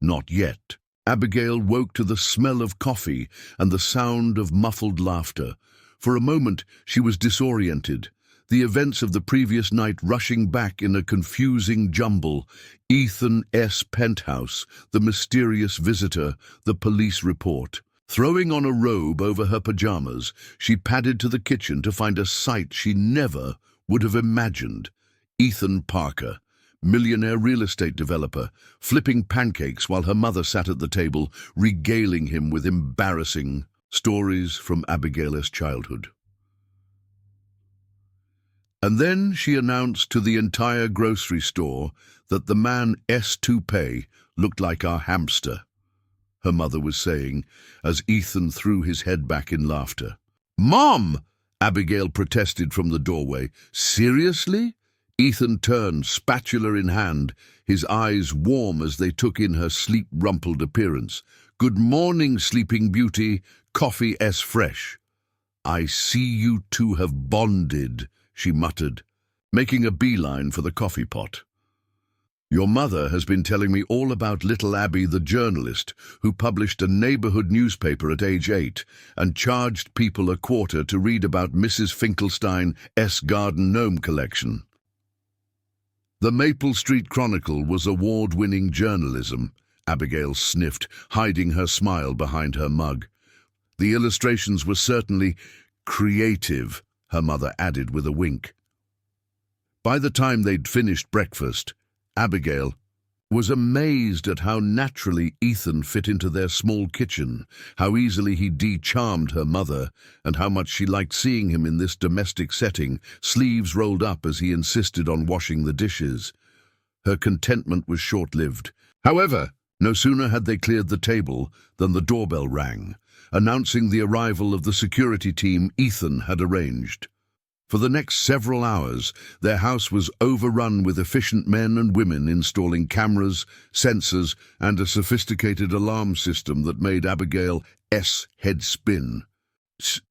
Speaker 1: Not yet. Abigail woke to the smell of coffee and the sound of muffled laughter. For a moment, she was disoriented, the events of the previous night rushing back in a confusing jumble. Ethan's penthouse, the mysterious visitor, the police report. Throwing on a robe over her pajamas, she padded to the kitchen to find a sight she never would have imagined. Ethan Parker, millionaire real estate developer, flipping pancakes while her mother sat at the table, regaling him with embarrassing stories from Abigail's childhood. And then she announced to the entire grocery store that the man's toupee looked like our hamster, her mother was saying, as Ethan threw his head back in laughter. Mom! Abigail protested from the doorway. Seriously? Ethan turned, spatula in hand, his eyes warm as they took in her sleep-rumpled appearance. Good morning, Sleeping Beauty. Coffee-s fresh. I see you two have bonded, she muttered, making a beeline for the coffee pot. Your mother has been telling me all about little Abby, the journalist, who published a neighborhood newspaper at age 8 and charged people a quarter to read about Mrs. Finkelstein's garden gnome collection. The Maple Street Chronicle was award-winning journalism, Abigail sniffed, hiding her smile behind her mug. The illustrations were certainly creative, her mother added with a wink. By the time they'd finished breakfast, Abigail was amazed at how naturally Ethan fit into their small kitchen, how easily he de-charmed her mother, and how much she liked seeing him in this domestic setting, sleeves rolled up as he insisted on washing the dishes. Her contentment was short-lived. However, no sooner had they cleared the table than the doorbell rang, announcing the arrival of the security team Ethan had arranged. For the next several hours, their house was overrun with efficient men and women installing cameras, sensors, and a sophisticated alarm system that made Abigail's head spin.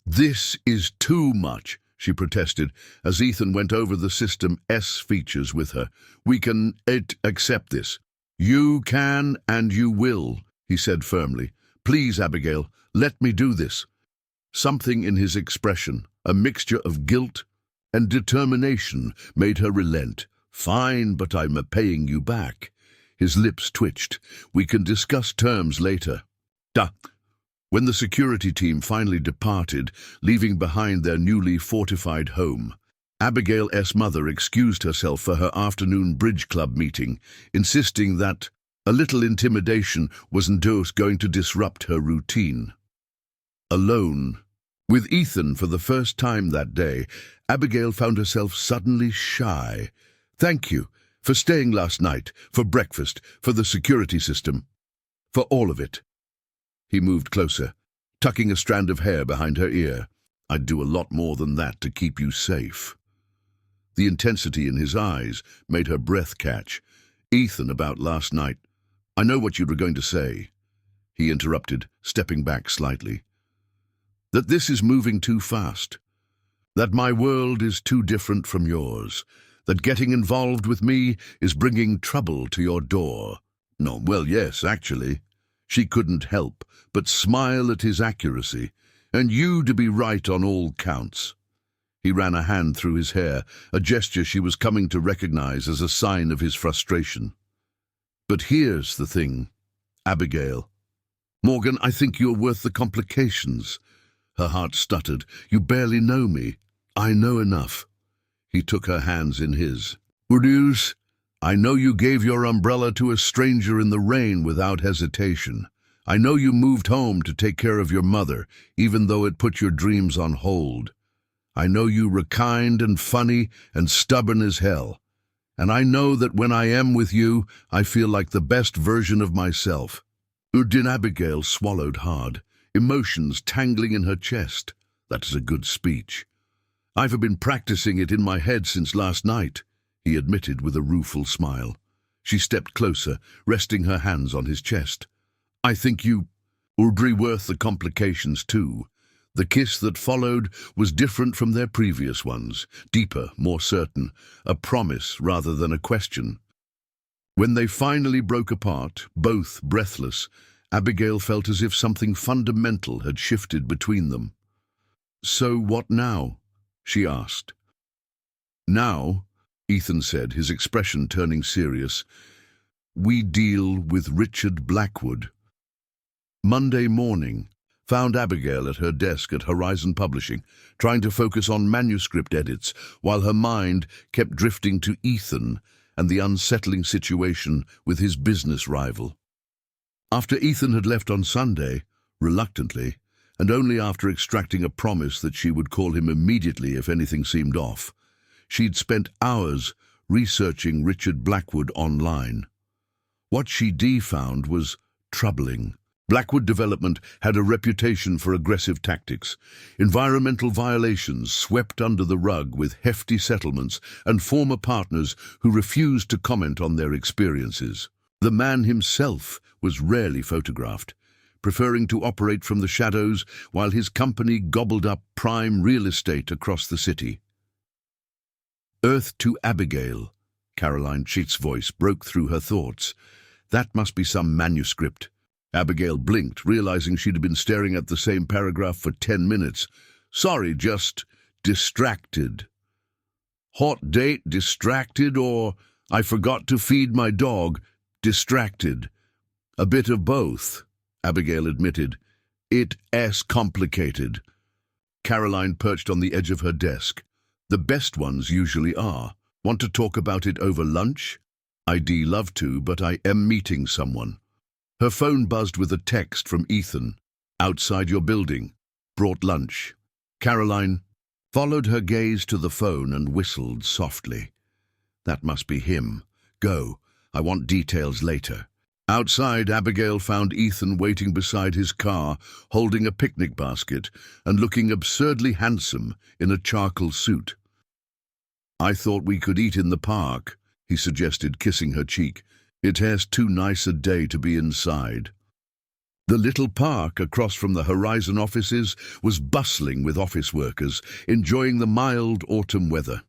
Speaker 1: This is too much, she protested, as Ethan went over the system's features with her. We can accept this. You can and you will, he said firmly. Please, Abigail, let me do this. Something in his expression, a mixture of guilt and determination, made her relent. Fine, but I'm paying you back. His lips twitched. We can discuss terms later. Duh. When the security team finally departed, leaving behind their newly fortified home, Abigail's mother excused herself for her afternoon bridge club meeting, insisting that a little intimidation wasn't going to disrupt her routine. Alone with Ethan for the first time that day, Abigail found herself suddenly shy. Thank you for staying last night, for breakfast, for the security system, for all of it. He moved closer, tucking a strand of hair behind her ear. I'd do a lot more than that to keep you safe. The intensity in his eyes made her breath catch. Ethan, about last night. I know what you were going to say. He interrupted, stepping back slightly. That this is moving too fast. That my world is too different from yours. That getting involved with me is bringing trouble to your door. No, well, yes, actually. She couldn't help but smile at his accuracy, and you to be right on all counts. He ran a hand through his hair, a gesture she was coming to recognize as a sign of his frustration. But here's the thing, Abigail. Morgan, I think you're worth the complications. Her heart stuttered. You barely know me. I know enough. He took her hands in his. Uruz, I know you gave your umbrella to a stranger in the rain without hesitation. I know you moved home to take care of your mother, even though it put your dreams on hold. I know you were kind and funny and stubborn as hell. And I know that when I am with you, I feel like the best version of myself. Abigail swallowed hard, emotions tangling in her chest. That is a good speech. I've been practicing it in my head since last night, he admitted with a rueful smile. She stepped closer, resting her hands on his chest. I think you, worth the complications too. The kiss that followed was different from their previous ones, deeper, more certain, a promise rather than a question. When they finally broke apart, both breathless, Abigail felt as if something fundamental had shifted between them. So what now? She asked. Now, Ethan said, his expression turning serious, we deal with Richard Blackwood. Monday morning found Abigail at her desk at Horizon Publishing, trying to focus on manuscript edits, while her mind kept drifting to Ethan and the unsettling situation with his business rival. After Ethan had left on Sunday, reluctantly, and only after extracting a promise that she would call him immediately if anything seemed off, she'd spent hours researching Richard Blackwood online. What she found was troubling. Blackwood Development had a reputation for aggressive tactics, environmental violations swept under the rug with hefty settlements and former partners who refused to comment on their experiences. The man himself was rarely photographed, preferring to operate from the shadows while his company gobbled up prime real estate across the city. Earth to Abigail, Caroline Schitt's voice broke through her thoughts. That must be some manuscript. Abigail blinked, realizing she'd been staring at the same paragraph for 10 minutes. Sorry, just distracted. Hot date, distracted, or I forgot to feed my dog, distracted. A bit of both, Abigail admitted. It's complicated. Caroline perched on the edge of her desk. The best ones usually are. Want to talk about it over lunch? I'd love to, but I am meeting someone. Her phone buzzed with a text from Ethan. Outside your building. Brought lunch. Caroline followed her gaze to the phone and whistled softly. That must be him. Go. I want details later. Outside, Abigail found Ethan waiting beside his car, holding a picnic basket and looking absurdly handsome in a charcoal suit. I thought we could eat in the park, he suggested, kissing her cheek. It has too nice a day to be inside. The little park across from the Horizon offices was bustling with office workers, enjoying the mild autumn weather.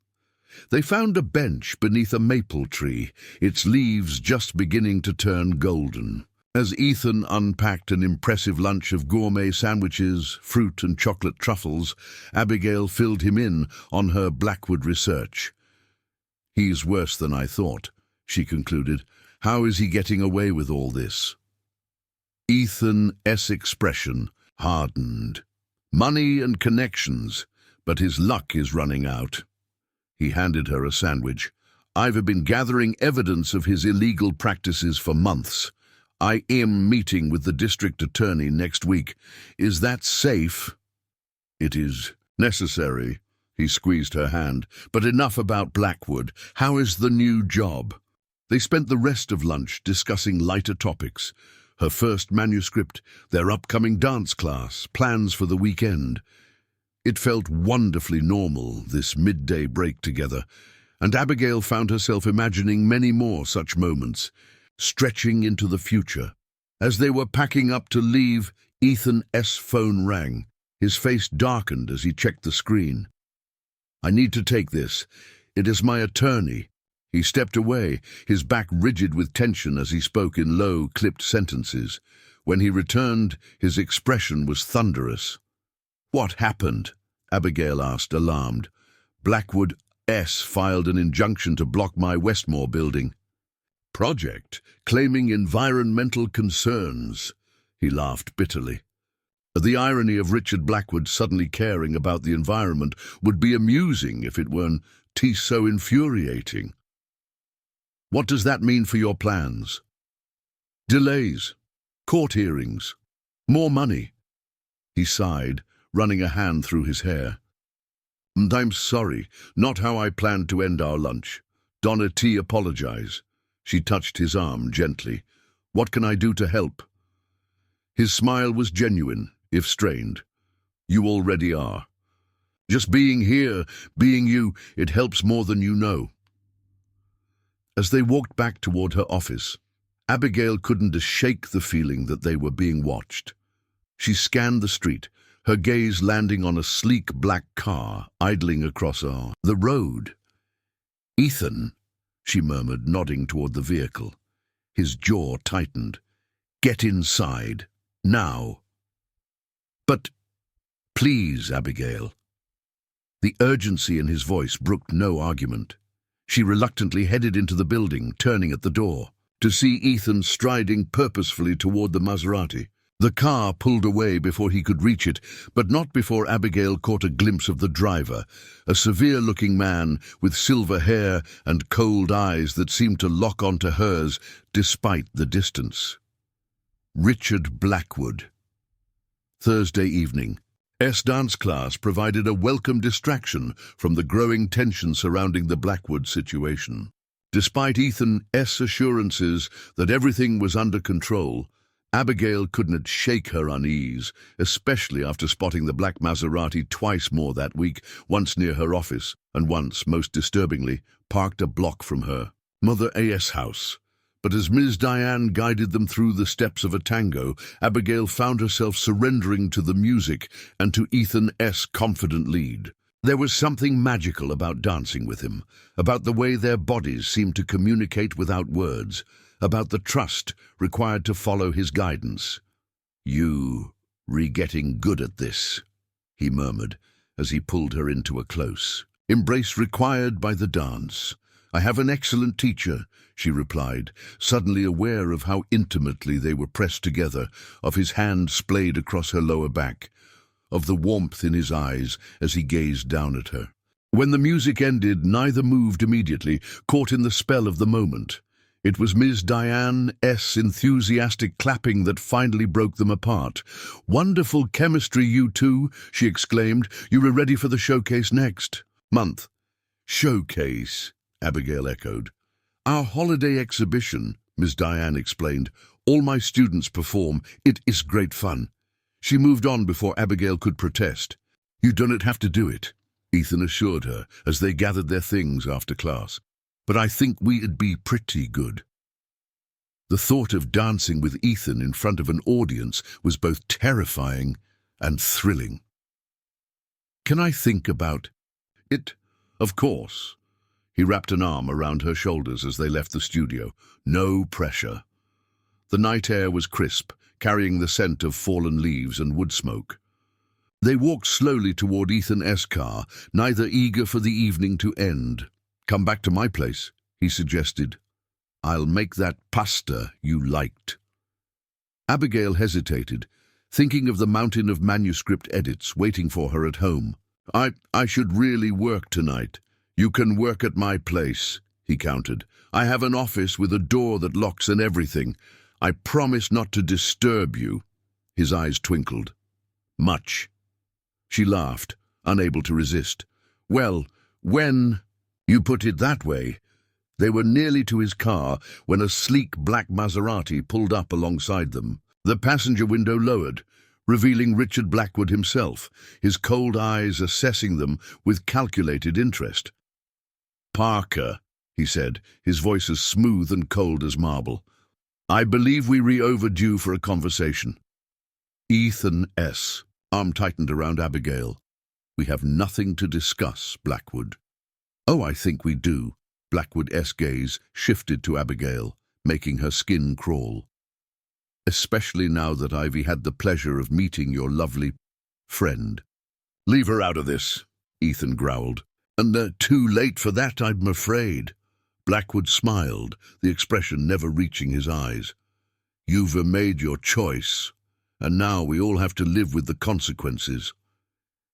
Speaker 1: They found a bench beneath a maple tree, its leaves just beginning to turn golden. As Ethan unpacked an impressive lunch of gourmet sandwiches, fruit and chocolate truffles, Abigail filled him in on her Blackwood research. He's worse than I thought, she concluded. How is he getting away with all this? Ethan's expression hardened. Money and connections, but his luck is running out. He handed her a sandwich. I've been gathering evidence of his illegal practices for months. I am meeting with the district attorney next week. Is that safe? It is necessary, He squeezed her hand. But enough about Blackwood. How is the new job? They spent the rest of lunch discussing lighter topics. Her first manuscript, their upcoming dance class, plans for the weekend. It felt wonderfully normal, this midday break together, and Abigail found herself imagining many more such moments, stretching into the future. As they were packing up to leave, Ethan's phone rang. His face darkened as he checked the screen. "I need to take this. It is my attorney." He stepped away, his back rigid with tension as he spoke in low, clipped sentences. When he returned, his expression was thunderous. "What happened?" Abigail asked, alarmed. "Blackwood S. filed an injunction to block my Westmore building. Project, claiming environmental concerns." He laughed bitterly. The irony of Richard Blackwood suddenly caring about the environment would be amusing if it weren't so infuriating. "What does that mean for your plans?" "Delays, court hearings, more money." He sighed, running a hand through his hair. "And I'm sorry, not how I planned to end our lunch. Donna T. apologize." She touched his arm gently. "What can I do to help?" His smile was genuine, if strained. "You already are. Just being here, being you, it helps more than you know." As they walked back toward her office, Abigail couldn't shake the feeling that they were being watched. She scanned the street, her gaze landing on a sleek black car idling across the road. "Ethan," she murmured, nodding toward the vehicle. His jaw tightened. "Get inside. Now." "But please, Abigail." The urgency in his voice brooked no argument. She reluctantly headed into the building, turning at the door, to see Ethan striding purposefully toward the Maserati. The car pulled away before he could reach it, but not before Abigail caught a glimpse of the driver, a severe-looking man with silver hair and cold eyes that seemed to lock onto hers despite the distance. Richard Blackwood. Thursday evening. Dance class provided a welcome distraction from the growing tension surrounding the Blackwood situation. Despite Ethan's assurances that everything was under control, Abigail couldn't shake her unease, especially after spotting the black Maserati twice more that week, once near her office, and once, most disturbingly, parked a block from her Mother A.'s house. But as Ms. Diane guided them through the steps of a tango, Abigail found herself surrendering to the music and to Ethan's confident lead. There was something magical about dancing with him, about the way their bodies seemed to communicate without words, about the trust required to follow his guidance. "You getting good at this," he murmured as he pulled her into a close embrace required by the dance. "I have an excellent teacher," she replied, suddenly aware of how intimately they were pressed together, of his hand splayed across her lower back, of the warmth in his eyes as he gazed down at her. When the music ended, neither moved immediately, caught in the spell of the moment. It was Ms. Diane's enthusiastic clapping that finally broke them apart. "Wonderful chemistry, you two," she exclaimed. "You are ready for the showcase next month." "Showcase," Abigail echoed. "Our holiday exhibition," Ms. Diane explained. "All my students perform. It is great fun." She moved on before Abigail could protest. "You don't have to do it," Ethan assured her as they gathered their things after class. "But I think we'd be pretty good." The thought of dancing with Ethan in front of an audience was both terrifying and thrilling. "Can I think about it?" "Of course." He wrapped an arm around her shoulders as they left the studio. No pressure. The night air was crisp, carrying the scent of fallen leaves and wood smoke. They walked slowly toward Ethan's car, neither eager for the evening to end. "Come back to my place," he suggested. "I'll make that pasta you liked." Abigail hesitated, thinking of the mountain of manuscript edits waiting for her at home. I should really work tonight." "You can work at my place," he countered. "I have an office with a door that locks and everything. I promise not to disturb you." His eyes twinkled. "Much." She laughed, unable to resist. Well, when you put it that way, they were nearly to his car when a sleek black Maserati pulled up alongside them. The passenger window lowered, revealing Richard Blackwood himself, his cold eyes assessing them with calculated interest. "Parker," he said, his voice as smooth and cold as marble. "I believe we're overdue for a conversation." Ethan S. Arm tightened around Abigail. "We have nothing to discuss, Blackwood." "Oh, I think we do." Blackwood's gaze shifted to Abigail, making her skin crawl. "Especially now that I've had the pleasure of meeting your lovely friend." "Leave her out of this," Ethan growled. "And too late for that, I'm afraid." Blackwood smiled, the expression never reaching his eyes. "You've made your choice, and now we all have to live with the consequences."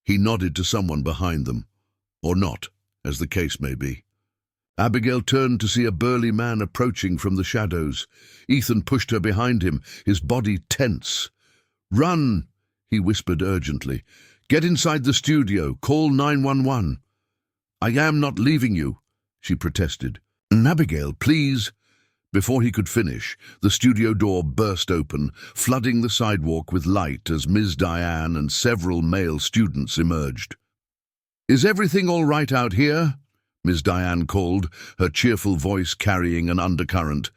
Speaker 1: He nodded to someone behind them, or not, as the case may be. Abigail turned to see a burly man approaching from the shadows. Ethan pushed her behind him, his body tense. "Run," he whispered urgently. "Get inside the studio. Call 911. "I am not leaving you," she protested. "Abigail, please." Before he could finish, the studio door burst open, flooding the sidewalk with light as Ms. Diane and several male students emerged. "Is everything all right out here?" Ms. Diane called, her cheerful voice carrying an undercurrent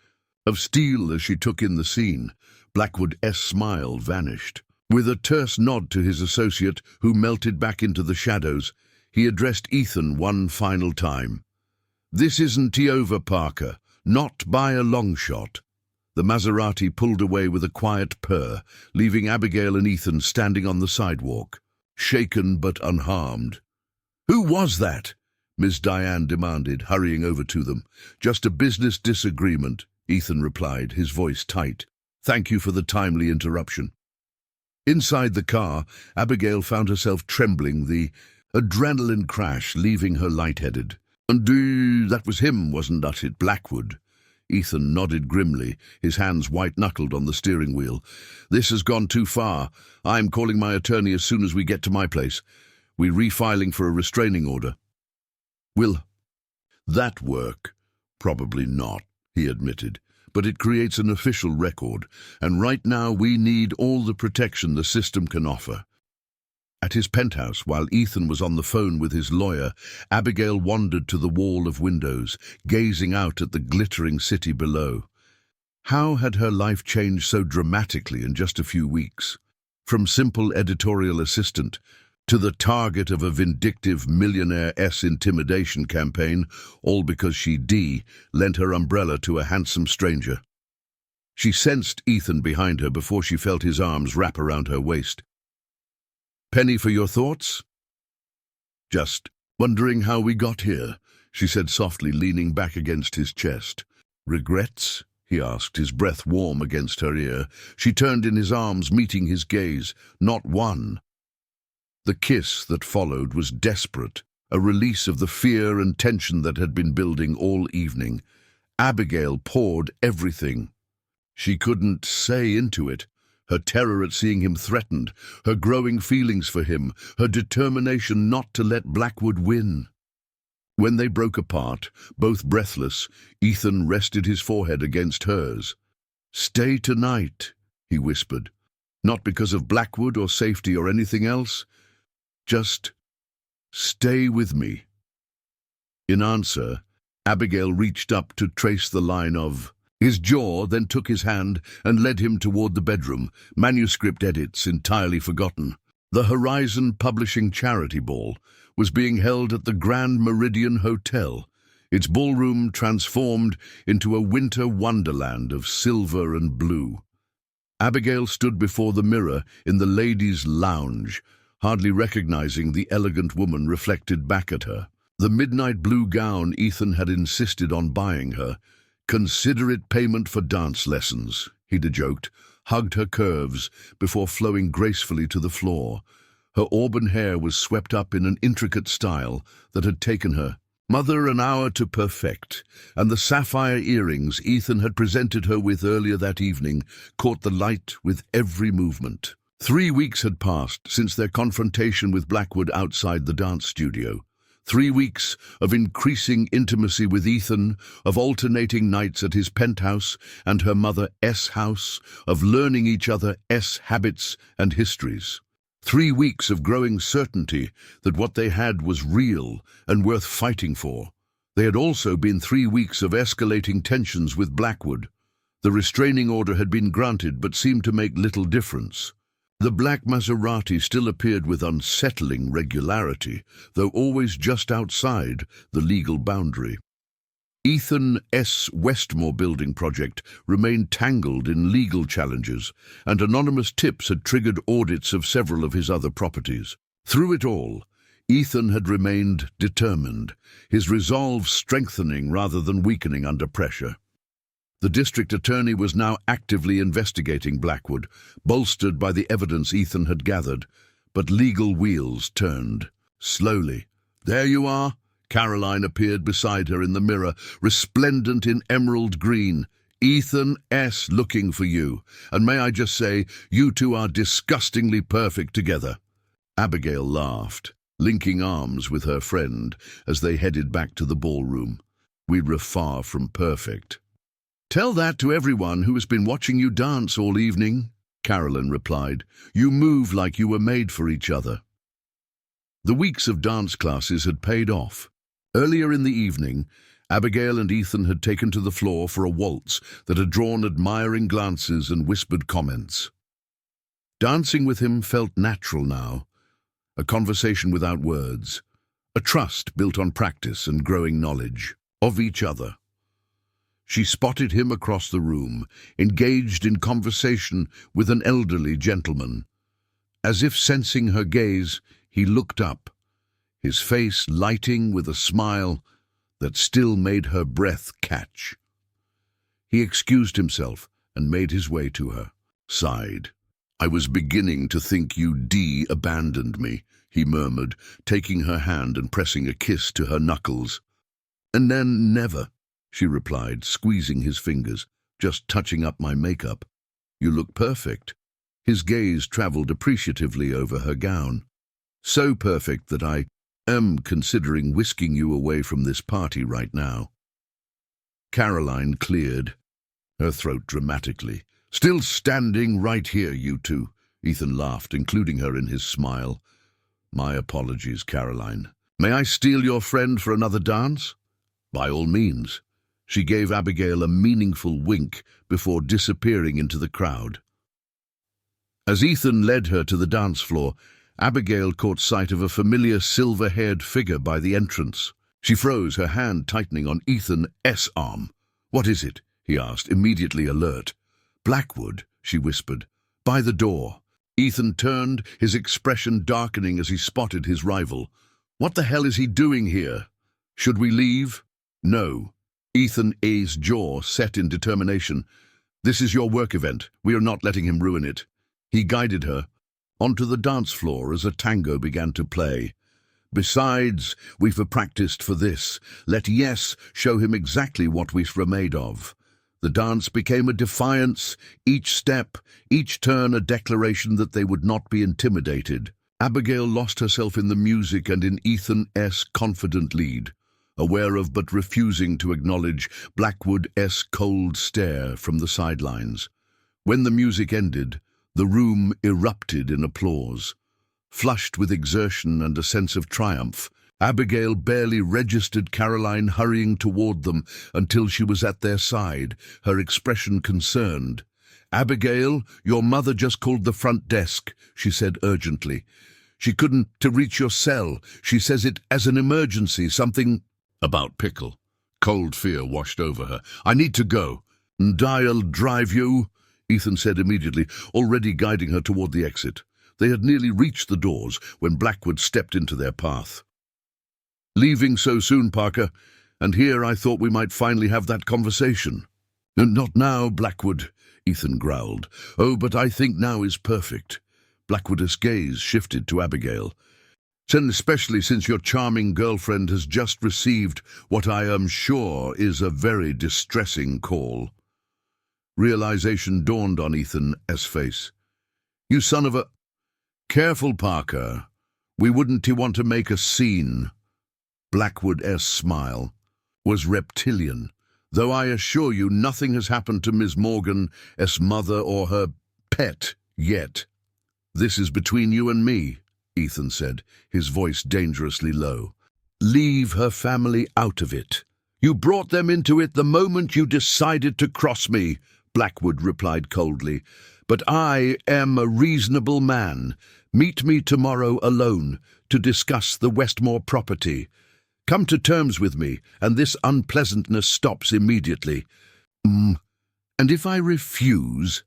Speaker 1: of steel as she took in the scene. Blackwood's smile vanished. With a terse nod to his associate, who melted back into the shadows, he addressed Ethan one final time. "This isn't over, Parker. Not by a long shot." The Maserati pulled away with a quiet purr, leaving Abigail and Ethan standing on the sidewalk, shaken but unharmed. "Who was that?" Miss Diane demanded, hurrying over to them. "Just a business disagreement," Ethan replied, his voice tight. "Thank you for the timely interruption." Inside the car, Abigail found herself trembling, the adrenaline crash leaving her lightheaded. "And that was him, wasn't it, Blackwood?" Ethan nodded grimly, his hands white-knuckled on the steering wheel. "This has gone too far. I'm calling my attorney as soon as we get to my place. We're refiling for a restraining order." "Will that work?" "Probably not," he admitted. "But it creates an official record, and right now we need all the protection the system can offer." At his penthouse, while Ethan was on the phone with his lawyer, Abigail wandered to the wall of windows, gazing out at the glittering city below. How had her life changed so dramatically in just a few weeks? From simple editorial assistant to the target of a vindictive Millionaire's intimidation campaign, all because she lent her umbrella to a handsome stranger. She sensed Ethan behind her before she felt his arms wrap around her waist. "Penny for your thoughts?" "Just wondering how we got here," she said softly, leaning back against his chest. "Regrets?" he asked, his breath warm against her ear. She turned in his arms, meeting his gaze. "Not one." The kiss that followed was desperate, a release of the fear and tension that had been building all evening. Abigail poured everything she couldn't say into it. Her terror at seeing him threatened, her growing feelings for him, her determination not to let Blackwood win. When they broke apart, both breathless, Ethan rested his forehead against hers. "Stay tonight," he whispered. "Not because of Blackwood or safety or anything else. Just stay with me." In answer, Abigail reached up to trace the line of his jaw, then took his hand and led him toward the bedroom, manuscript edits entirely forgotten. The Horizon Publishing Charity Ball was being held at the Grand Meridian Hotel, its ballroom transformed into a winter wonderland of silver and blue. Abigail stood before the mirror in the ladies' lounge, hardly recognizing the elegant woman reflected back at her. The midnight blue gown Ethan had insisted on buying her, "Considerate payment for dance lessons," he'd joked, hugged her curves before flowing gracefully to the floor. Her auburn hair was swept up in an intricate style that had taken her mother an hour to perfect, and the sapphire earrings Ethan had presented her with earlier that evening caught the light with every movement. 3 weeks had passed since their confrontation with Blackwood outside the dance studio. 3 weeks of increasing intimacy with Ethan, of alternating nights at his penthouse and her mother's house, of learning each other's habits and histories. 3 weeks of growing certainty that what they had was real and worth fighting for. They had also been 3 weeks of escalating tensions with Blackwood. The restraining order had been granted but seemed to make little difference. The black Maserati still appeared with unsettling regularity, though always just outside the legal boundary. Ethan's Westmore building project remained tangled in legal challenges, and anonymous tips had triggered audits of several of his other properties. Through it all, Ethan had remained determined, his resolve strengthening rather than weakening under pressure. The district attorney was now actively investigating Blackwood, bolstered by the evidence Ethan had gathered, but legal wheels turned slowly. "There you are." Caroline appeared beside her in the mirror, resplendent in emerald green. "Ethan's looking for you, and may I just say, you two are disgustingly perfect together." Abigail laughed, linking arms with her friend as they headed back to the ballroom. "We were far from perfect." "Tell that to everyone who has been watching you dance all evening," Caroline replied. "You move like you were made for each other." The weeks of dance classes had paid off. Earlier in the evening, Abigail and Ethan had taken to the floor for a waltz that had drawn admiring glances and whispered comments. Dancing with him felt natural now, a conversation without words, a trust built on practice and growing knowledge of each other. She spotted him across the room, engaged in conversation with an elderly gentleman. As if sensing her gaze, he looked up, his face lighting with a smile that still made her breath catch. He excused himself and made his way to her, sighed. "I was beginning to think you abandoned me," he murmured, taking her hand and pressing a kiss to her knuckles. "And then never," she replied, squeezing his fingers, "just touching up my makeup. You look perfect." His gaze traveled appreciatively over her gown. "So perfect that I am considering whisking you away from this party right now." Caroline cleared, her throat dramatically. "Still standing right here, you two." Ethan laughed, including her in his smile. "My apologies, Caroline. May I steal your friend for another dance?" "By all means." She gave Abigail a meaningful wink before disappearing into the crowd. As Ethan led her to the dance floor, Abigail caught sight of a familiar silver-haired figure by the entrance. She froze, her hand tightening on Ethan's arm. "What is it?" he asked, immediately alert. "Blackwood," she whispered. "By the door." Ethan turned, his expression darkening as he spotted his rival. "What the hell is he doing here? Should we leave?" "No." Ethan's jaw set in determination. "This is your work event. We are not letting him ruin it." He guided her onto the dance floor as a tango began to play. "Besides, we've practiced for this. Let yes show him exactly what we're made of." The dance became a defiance, each step, each turn a declaration that they would not be intimidated. Abigail lost herself in the music and in Ethan's confident lead, aware of but refusing to acknowledge Blackwood's cold stare from the sidelines. When the music ended, the room erupted in applause. Flushed with exertion and a sense of triumph, Abigail barely registered Caroline hurrying toward them until she was at their side, her expression concerned. "Abigail, your mother just called the front desk," she said urgently. "She couldn't to reach your cell. She says it as an emergency, something—" "About Pickle." Cold fear washed over her. "I need to go." "And I'll drive you," Ethan said immediately, already guiding her toward the exit. They had nearly reached the doors when Blackwood stepped into their path. "Leaving so soon, Parker, and here I thought we might finally have that conversation." "Not now, Blackwood," Ethan growled. "Oh, but I think now is perfect." Blackwood's gaze shifted to Abigail. "And especially since your charming girlfriend has just received what I am sure is a very distressing call." Realization dawned on Ethan's face. "You son of a—" "Careful, Parker. We wouldn't want to make a scene." Blackwood's smile was reptilian. Though I assure you nothing has happened to Miss Morgan's mother or her pet yet. This is between you and me, Ethan said, his voice dangerously low. Leave her family out of it. You brought them into it the moment you decided to cross me, Blackwood replied coldly. But I am a reasonable man. Meet me tomorrow alone to discuss the Westmore property. Come to terms with me, and this unpleasantness stops immediately. And if I refuse,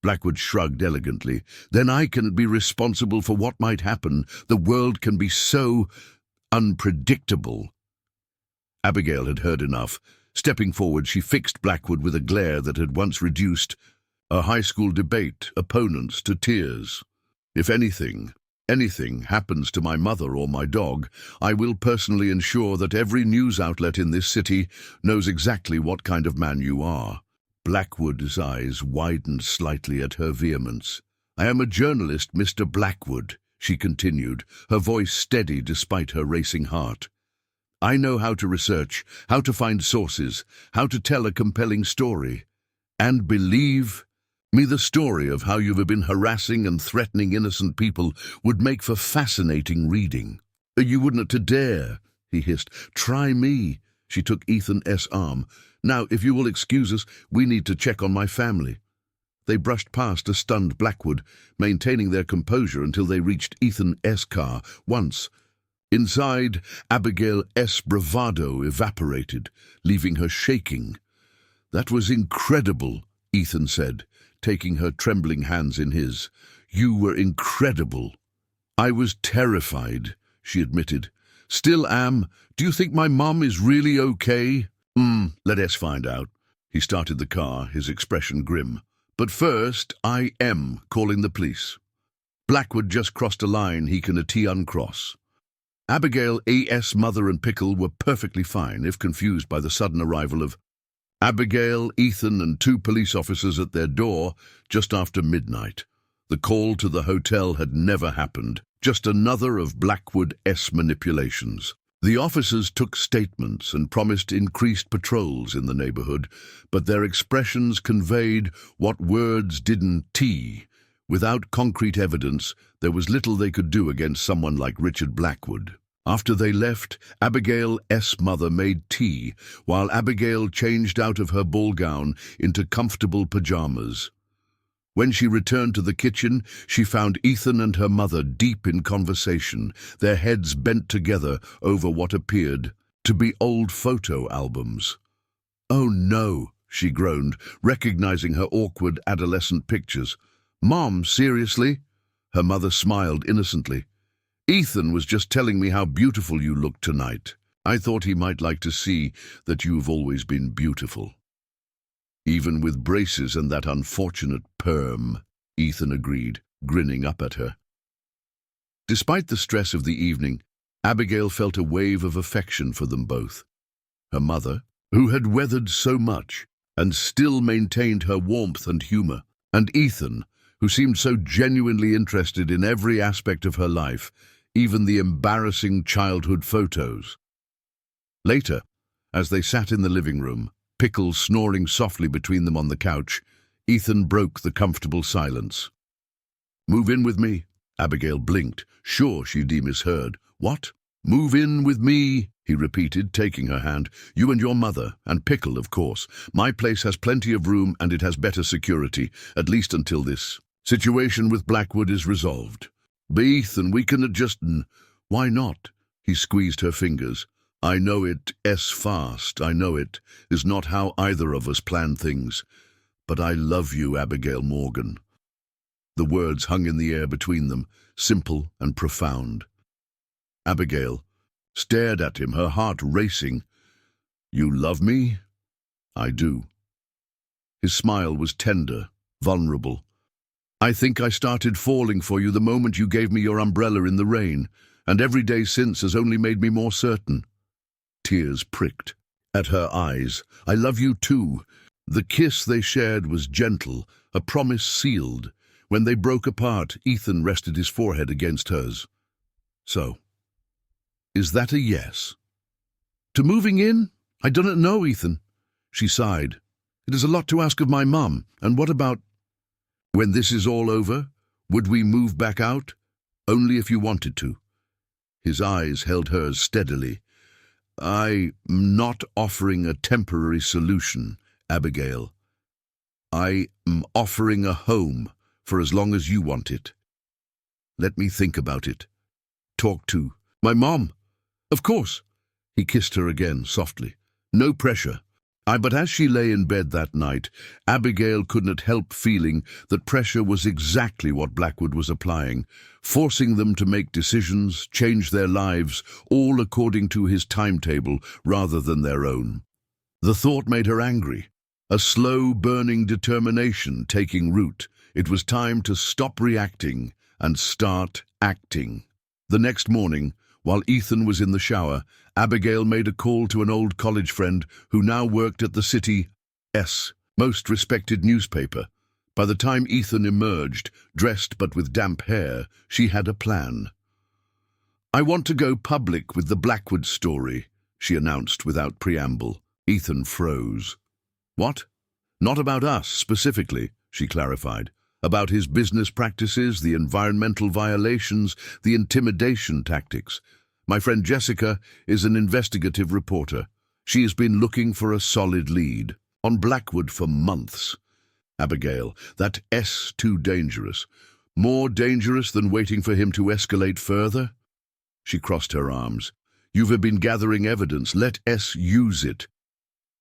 Speaker 1: Blackwood shrugged elegantly, then I can be responsible for what might happen. The world can be so unpredictable. Abigail had heard enough. Stepping forward, she fixed Blackwood with a glare that had once reduced a high school debate opponents to tears. If anything happens to my mother or my dog, I will personally ensure that every news outlet in this city knows exactly what kind of man you are. Blackwood's eyes widened slightly at her vehemence. I am a journalist, Mr. Blackwood, she continued, her voice steady despite her racing heart. I know how to research, how to find sources, how to tell a compelling story. And believe me, the story of how you've been harassing and threatening innocent people would make for fascinating reading. You wouldn't dare, he hissed. Try me. She took Ethan's arm. Now, if you will excuse us, we need to check on my family. They brushed past a stunned Blackwood, maintaining their composure until they reached Ethan's car. Once inside, Abigail's bravado evaporated, leaving her shaking. That was incredible, Ethan said, taking her trembling hands in his. You were incredible. I was terrified, she admitted. Still am. Do you think my mum is really okay? Let us find out. He started the car, his expression grim. But first, I am calling the police. Blackwood just crossed a line he can uncross. Abigail's mother and Pickle were perfectly fine, if confused by the sudden arrival of Abigail, Ethan, and 2 police officers at their door just after midnight. The call to the hotel had never happened, just another of Blackwood's manipulations. The officers took statements and promised increased patrols in the neighborhood, but their expressions conveyed what words didn't. Without concrete evidence, there was little they could do against someone like Richard Blackwood. After they left, Abigail's mother made tea, while Abigail changed out of her ball gown into comfortable pajamas. When she returned to the kitchen, she found Ethan and her mother deep in conversation, their heads bent together over what appeared to be old photo albums. "Oh no," she groaned, recognizing her awkward adolescent pictures. "Mom, seriously?" Her mother smiled innocently. "Ethan was just telling me how beautiful you look tonight. I thought he might like to see that you've always been beautiful." "Even with braces and that unfortunate perm," Ethan agreed, grinning up at her. Despite the stress of the evening, Abigail felt a wave of affection for them both. Her mother, who had weathered so much and still maintained her warmth and humor, and Ethan, who seemed so genuinely interested in every aspect of her life, even the embarrassing childhood photos. Later, as they sat in the living room, Pickle snoring softly between them on the couch, Ethan broke the comfortable silence. "Move in with me." Abigail blinked, sure she'd misheard. "What? Move in with me," he repeated, taking her hand. "You and your mother, and Pickle, of course. My place has plenty of room and it has better security, at least until this situation with Blackwood is resolved. But Ethan, we can adjust. Why not?" He squeezed her fingers. "I know it's fast, I know it is not how either of us plan things. But I love you, Abigail Morgan." The words hung in the air between them, simple and profound. Abigail stared at him, her heart racing. "You love me?" "I do." His smile was tender, vulnerable. "I think I started falling for you the moment you gave me your umbrella in the rain, and every day since has only made me more certain." Tears pricked at her eyes. "I love you too." The kiss they shared was gentle, a promise sealed. When they broke apart, Ethan rested his forehead against hers. "So, is that a yes?" To moving in? I don't know, Ethan. She sighed. It is a lot to ask of my mum. And what about... When this is all over, would we move back out? Only if you wanted to. His eyes held hers steadily. I'm not offering a temporary solution, Abigail. I am offering a home for as long as you want it. Let me think about it. Talk to my mom. Of course. He kissed her again, softly. No pressure. But as she lay in bed that night, Abigail couldn't help feeling that pressure was exactly what Blackwood was applying, forcing them to make decisions, change their lives, all according to his timetable rather than their own. The thought made her angry, a slow, burning determination taking root. It was time to stop reacting and start acting. The next morning, while Ethan was in the shower, Abigail made a call to an old college friend who now worked at the city's most respected newspaper. By the time Ethan emerged, dressed but with damp hair, she had a plan. I want to go public with the Blackwood story, she announced without preamble. Ethan froze. What? Not about us, specifically, she clarified. About his business practices, the environmental violations, the intimidation tactics. My friend Jessica is an investigative reporter. She has been looking for a solid lead on Blackwood for months. Abigail, that's too dangerous. More dangerous than waiting for him to escalate further? She crossed her arms. You've been gathering evidence. Let S use it.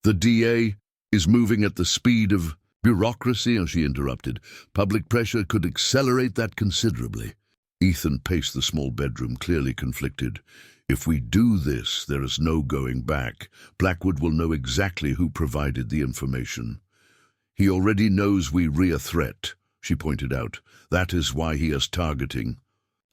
Speaker 1: The DA is moving at the speed of bureaucracy, she interrupted. Public pressure could accelerate that considerably. Ethan paced the small bedroom, clearly conflicted. If we do this, there is no going back. Blackwood will know exactly who provided the information. He already knows we're a threat, she pointed out. That is why he is targeting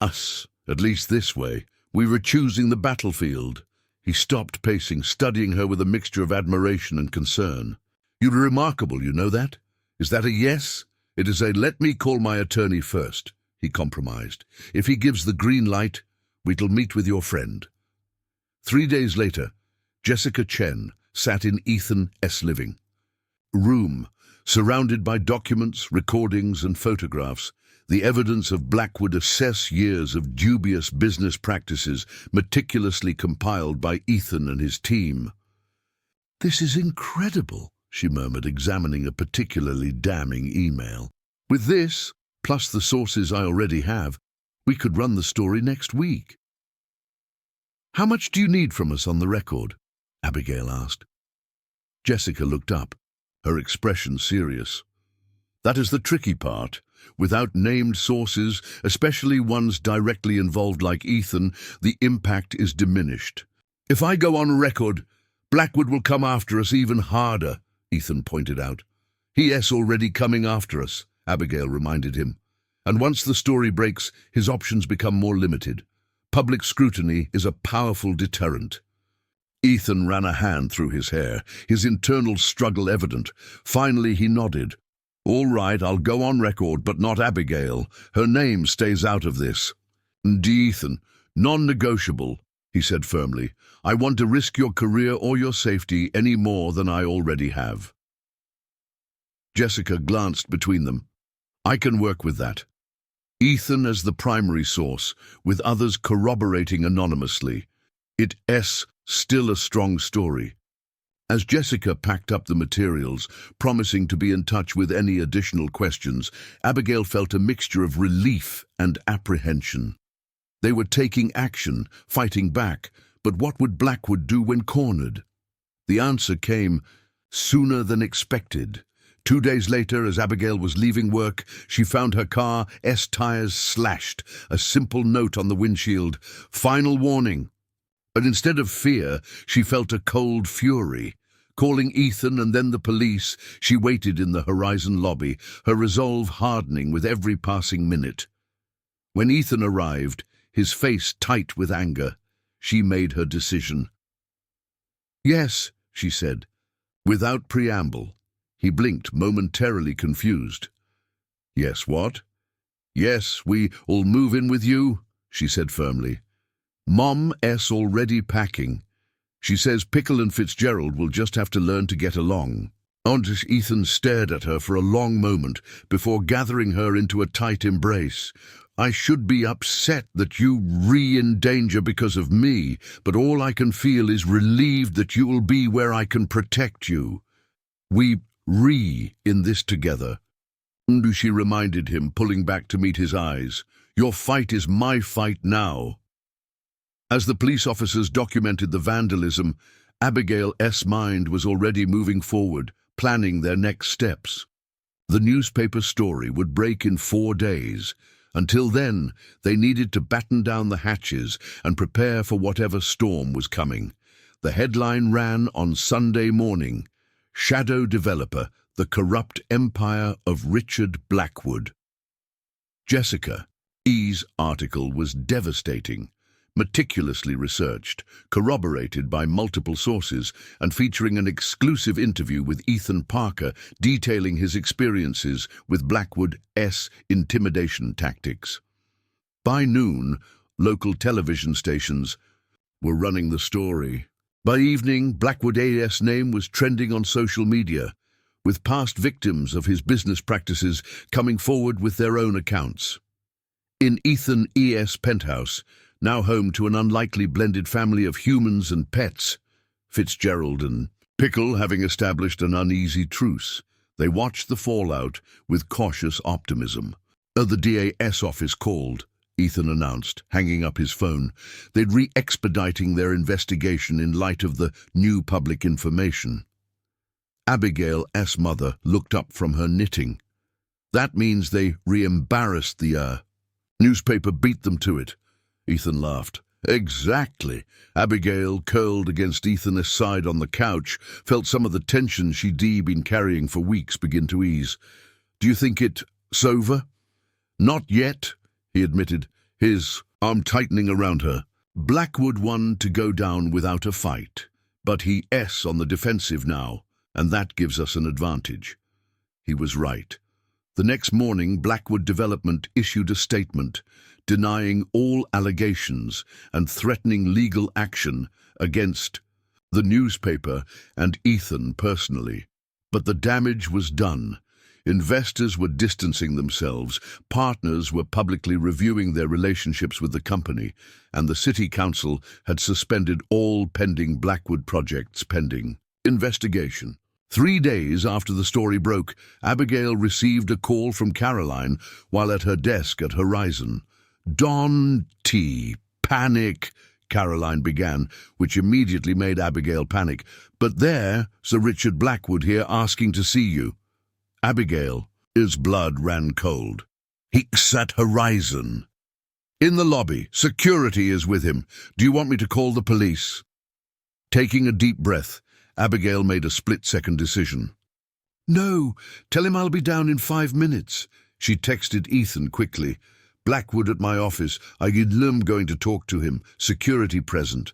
Speaker 1: us, at least this way. We were choosing the battlefield. He stopped pacing, studying her with a mixture of admiration and concern. You're remarkable, you know that? Is that a yes? It is a let me call my attorney first, he compromised. If he gives the green light, we'll meet with your friend. 3 days later, Jessica Chen sat in Ethan's living room, surrounded by documents, recordings, and photographs, the evidence of Blackwood's years of dubious business practices meticulously compiled by Ethan and his team. This is incredible, she murmured, examining a particularly damning email. With this, plus the sources I already have, we could run the story next week. How much do you need from us on the record? Abigail asked. Jessica looked up, her expression serious. That is the tricky part. Without named sources, especially ones directly involved like Ethan, the impact is diminished. If I go on record, Blackwood will come after us even harder, Ethan pointed out. He is already coming after us, Abigail reminded him. And once the story breaks, his options become more limited. Public scrutiny is a powerful deterrent. Ethan ran a hand through his hair, his internal struggle evident. Finally he nodded. All right, I'll go on record, but not Abigail. Her name stays out of this. And Ethan, non-negotiable, he said firmly. I want to risk your career or your safety any more than I already have. Jessica glanced between them. I can work with that. Ethan as the primary source, with others corroborating anonymously. It's still a strong story. As Jessica packed up the materials, promising to be in touch with any additional questions, Abigail felt a mixture of relief and apprehension. They were taking action, fighting back, but what would Blackwood do when cornered? The answer came sooner than expected. 2 days later, as Abigail was leaving work, she found her car's tires slashed, a simple note on the windshield, final warning. But instead of fear, she felt a cold fury. Calling Ethan and then the police, she waited in the Horizon lobby, her resolve hardening with every passing minute. When Ethan arrived, his face tight with anger, she made her decision. Yes, she said, without preamble. He blinked, momentarily confused. Yes, what? Yes, we'll move in with you, she said firmly. Mom's already packing. She says Pickle and Fitzgerald will just have to learn to get along. Ethan stared at her for a long moment before gathering her into a tight embrace. I should be upset that you in danger because of me, but all I can feel is relieved that you will be where I can protect you. We in this together. She reminded him, pulling back to meet his eyes. Your fight is my fight now. As the police officers documented the vandalism, Abigail's mind was already moving forward, planning their next steps. The newspaper story would break in 4 days. Until then, they needed to batten down the hatches and prepare for whatever storm was coming. The headline ran on Sunday morning, Shadow Developer, the Corrupt Empire of Richard Blackwood. Jessica's article was devastating, meticulously researched, corroborated by multiple sources, and featuring an exclusive interview with Ethan Parker detailing his experiences with Blackwood's intimidation tactics. By noon, local television stations were running the story. By evening, Blackwood's name was trending on social media, with past victims of his business practices coming forward with their own accounts. In Ethan's penthouse, now home to an unlikely blended family of humans and pets, Fitzgerald and Pickle having established an uneasy truce, they watched the fallout with cautious optimism. The DA's office called, Ethan announced, hanging up his phone. They'd expediting their investigation in light of the new public information. Abigail's mother looked up from her knitting. That means they embarrassed the newspaper, beat them to it. Ethan laughed. Exactly. Abigail, curled against Ethan's side on the couch, felt some of the tension she'd been carrying for weeks begin to ease. Do you think it's over? Not yet, he admitted, his arm tightening around her. Blackwood won to go down without a fight, but he's on the defensive now, and that gives us an advantage. He was right. The next morning, Blackwood Development issued a statement denying all allegations and threatening legal action against the newspaper and Ethan personally. But the damage was done. Investors were distancing themselves, partners were publicly reviewing their relationships with the company, and the city council had suspended all pending Blackwood projects pending investigation. 3 days after the story broke, Abigail received a call from Caroline while at her desk at Horizon. Panic, Caroline began, which immediately made Abigail panic. But there's Sir Richard Blackwood here asking to see you. Abigail's blood ran cold. He's at Horizon. In the lobby. Security is with him. Do you want me to call the police? Taking a deep breath, Abigail made a split-second decision. No, tell him I'll be down in 5 minutes. She texted Ethan quickly. Blackwood at my office. I'm going to talk to him. Security present.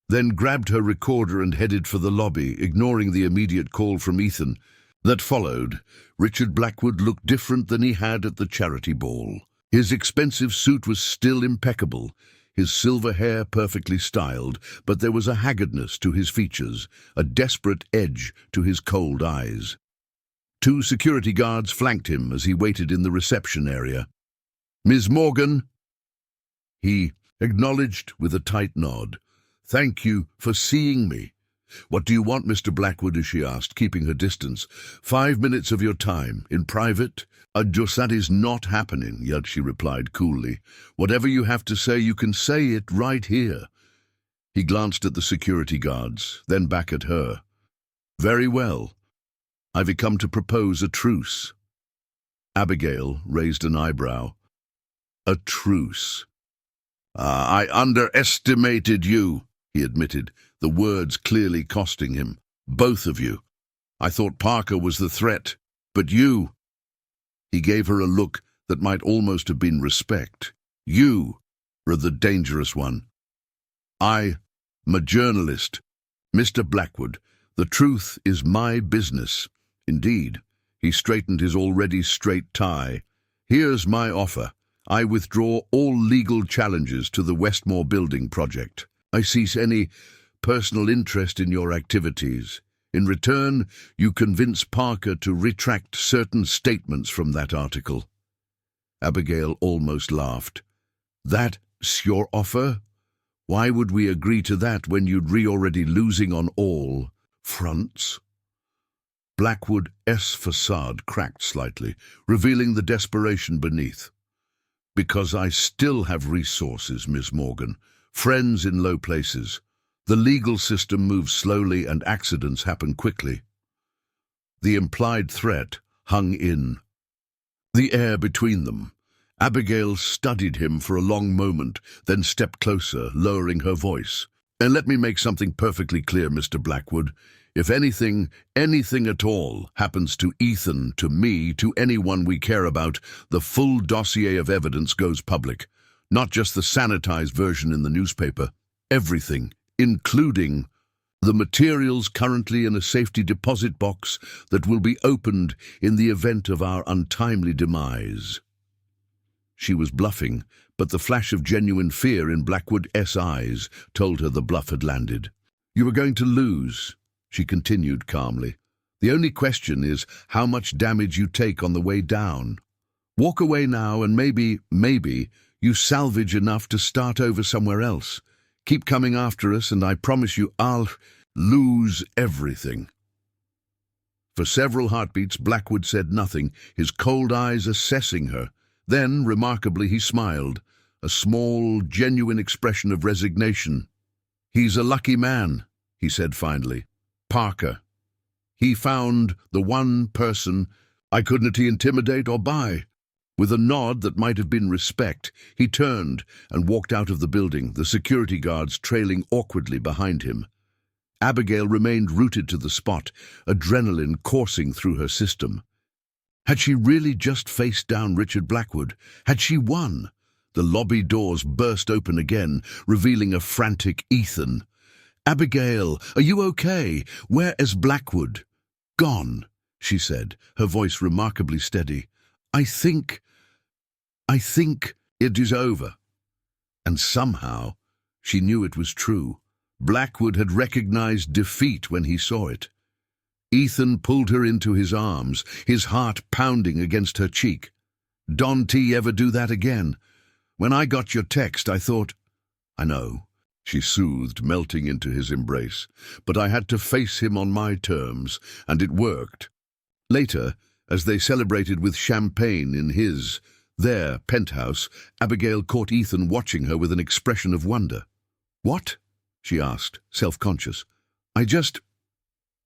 Speaker 1: Then grabbed her recorder and headed for the lobby, ignoring the immediate call from Ethan. That followed, Richard Blackwood looked different than he had at the charity ball. His expensive suit was still impeccable, his silver hair perfectly styled, but there was a haggardness to his features, a desperate edge to his cold eyes. 2 security guards flanked him as he waited in the reception area. Ms. Morgan, he acknowledged with a tight nod. Thank you for seeing me. What do you want, Mr. Blackwood, as she asked, keeping her distance. 5 minutes of your time, in private? Just that is not happening, yet she replied coolly. Whatever you have to say, you can say it right here. He glanced at the security guards, then back at her. Very well. I've come to propose a truce. Abigail raised an eyebrow. A truce. I underestimated you, he admitted, the words clearly costing him. Both of you. I thought Parker was the threat, but you. He gave her a look that might almost have been respect. You are the dangerous one. I'm a journalist. Mr. Blackwood, the truth is my business. Indeed. He straightened his already straight tie. Here's my offer. I withdraw all legal challenges to the Westmore building project. I cease any personal interest in your activities. In return, you convince Parker to retract certain statements from that article." Abigail almost laughed. "That's your offer? Why would we agree to that when you'd already losing on all fronts?" Blackwood's facade cracked slightly, revealing the desperation beneath. "Because I still have resources, Miss Morgan, friends in low places. The legal system moves slowly and accidents happen quickly." The implied threat hung in the air between them. Abigail studied him for a long moment, then stepped closer, lowering her voice. "And let me make something perfectly clear, Mr. Blackwood. If anything at all happens to Ethan, to me, to anyone we care about, the full dossier of evidence goes public. Not just the sanitized version in the newspaper. Everything, including the materials currently in a safety deposit box that will be opened in the event of our untimely demise." She was bluffing, but the flash of genuine fear in Blackwood's eyes told her the bluff had landed. "You are going to lose," she continued calmly. "The only question is how much damage you take on the way down. Walk away now and maybe you salvage enough to start over somewhere else. Keep coming after us and I promise you I'll lose everything." For several heartbeats, Blackwood said nothing, his cold eyes assessing her. Then, remarkably, he smiled, a small, genuine expression of resignation. "He's a lucky man," he said finally. "Parker. He found the one person I couldn't intimidate or buy." With a nod that might have been respect, he turned and walked out of the building, the security guards trailing awkwardly behind him. Abigail remained rooted to the spot, adrenaline coursing through her system. Had she really just faced down Richard Blackwood? Had she won? The lobby doors burst open again, revealing a frantic Ethan. "Abigail, are you okay? Where is Blackwood?" "Gone," she said, her voice remarkably steady. I think it is over." And somehow, she knew it was true. Blackwood had recognized defeat when he saw it. Ethan pulled her into his arms, his heart pounding against her cheek. "Don't he ever do that again? When I got your text, I thought—" "I know," she soothed, melting into his embrace. "But I had to face him on my terms, and it worked." Later, as they celebrated with champagne in their penthouse, Abigail caught Ethan watching her with an expression of wonder. "What?" she asked, self-conscious.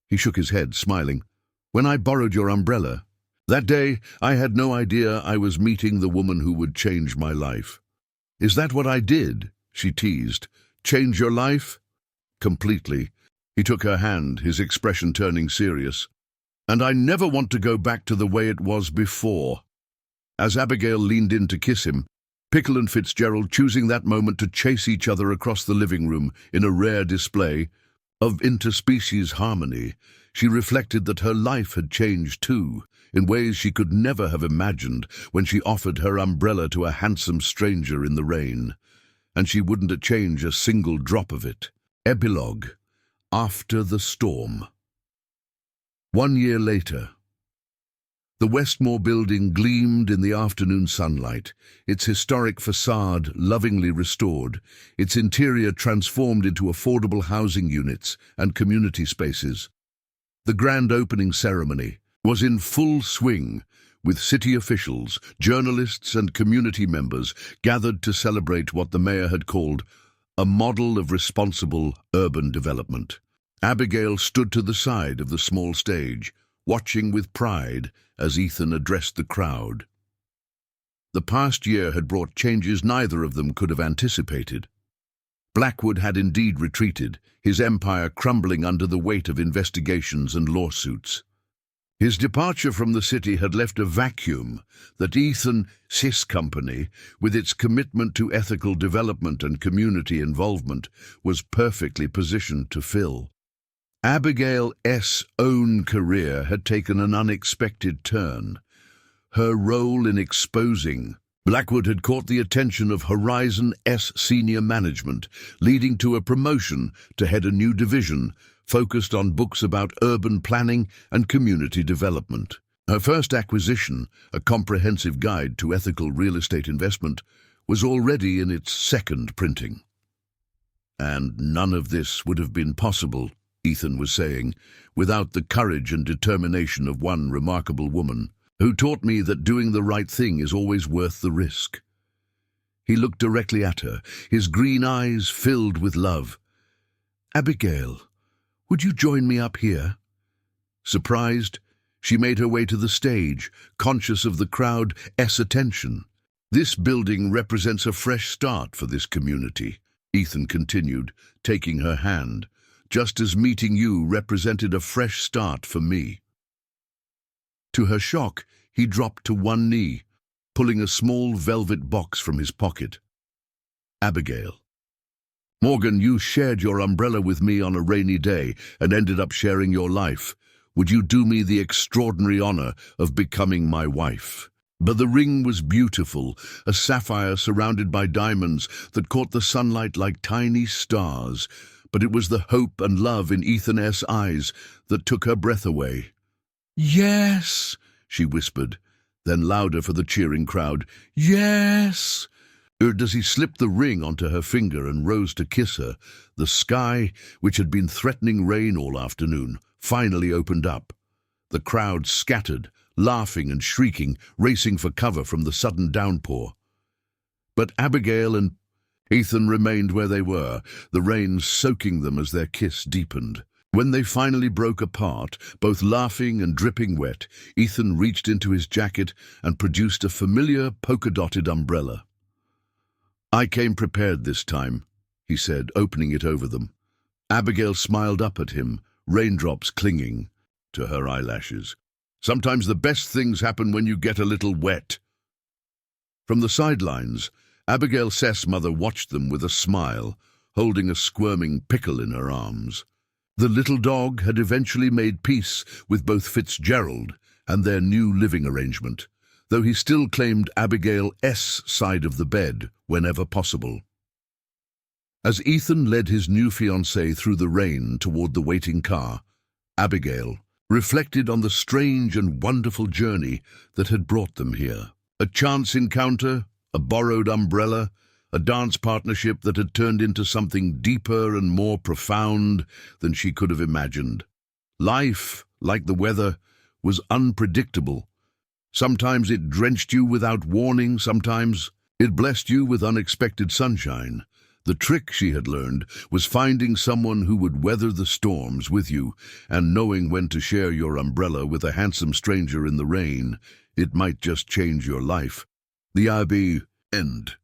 Speaker 1: He shook his head, smiling. "When I borrowed your umbrella, that day I had no idea I was meeting the woman who would change my life." "Is that what I did?" she teased. "Change your life?" "Completely." He took her hand, his expression turning serious. "And I never want to go back to the way it was before." As Abigail leaned in to kiss him, Pickle and Fitzgerald choosing that moment to chase each other across the living room in a rare display of interspecies harmony, she reflected that her life had changed too, in ways she could never have imagined when she offered her umbrella to a handsome stranger in the rain. And she wouldn't change a single drop of it. Epilogue. After the storm. 1 year later. The Westmore building gleamed in the afternoon sunlight, its historic facade lovingly restored, its interior transformed into affordable housing units and community spaces. The grand opening ceremony was in full swing, with city officials, journalists and community members gathered to celebrate what the mayor had called a model of responsible urban development. Abigail stood to the side of the small stage, watching with pride as Ethan addressed the crowd. The past year had brought changes neither of them could have anticipated. Blackwood had indeed retreated, his empire crumbling under the weight of investigations and lawsuits. His departure from the city had left a vacuum that Ethan's company, with its commitment to ethical development and community involvement, was perfectly positioned to fill. Abigail's own career had taken an unexpected turn. Her role in exposing Blackwood had caught the attention of Horizon S senior management, leading to a promotion to head a new division focused on books about urban planning and community development. Her first acquisition, a comprehensive guide to ethical real estate investment, was already in its second printing. And none of this would have been possible, Ethan was saying, without the courage and determination of one remarkable woman, who taught me that doing the right thing is always worth the risk. He looked directly at her, his green eyes filled with love. "Abigail, would you join me up here?" Surprised, she made her way to the stage, conscious of the crowd's attention. "This building represents a fresh start for this community," Ethan continued, taking her hand, "just as meeting you represented a fresh start for me." To her shock, he dropped to one knee, pulling a small velvet box from his pocket. "Abigail. Morgan, you shared your umbrella with me on a rainy day and ended up sharing your life. Would you do me the extraordinary honor of becoming my wife?" But the ring was beautiful, a sapphire surrounded by diamonds that caught the sunlight like tiny stars. But it was the hope and love in Ethan's eyes that took her breath away. "Yes," she whispered, then louder for the cheering crowd, "Yes!" As he slipped the ring onto her finger and rose to kiss her, the sky, which had been threatening rain all afternoon, finally opened up. The crowd scattered, laughing and shrieking, racing for cover from the sudden downpour. But Abigail and Ethan remained where they were, the rain soaking them as their kiss deepened. When they finally broke apart, both laughing and dripping wet, Ethan reached into his jacket and produced a familiar polka-dotted umbrella. "I came prepared this time," he said, opening it over them. Abigail smiled up at him, raindrops clinging to her eyelashes. "Sometimes the best things happen when you get a little wet." From the sidelines, Abigail's mother watched them with a smile, holding a squirming pickle in her arms. The little dog had eventually made peace with both Fitzgerald and their new living arrangement, though he still claimed Abigail's side of the bed whenever possible. As Ethan led his new fiancée through the rain toward the waiting car, Abigail reflected on the strange and wonderful journey that had brought them here. A chance encounter, a borrowed umbrella, a dance partnership that had turned into something deeper and more profound than she could have imagined. Life, like the weather, was unpredictable. Sometimes it drenched you without warning, sometimes it blessed you with unexpected sunshine. The trick, she had learned, was finding someone who would weather the storms with you, and knowing when to share your umbrella with a handsome stranger in the rain. It might just change your life. The end.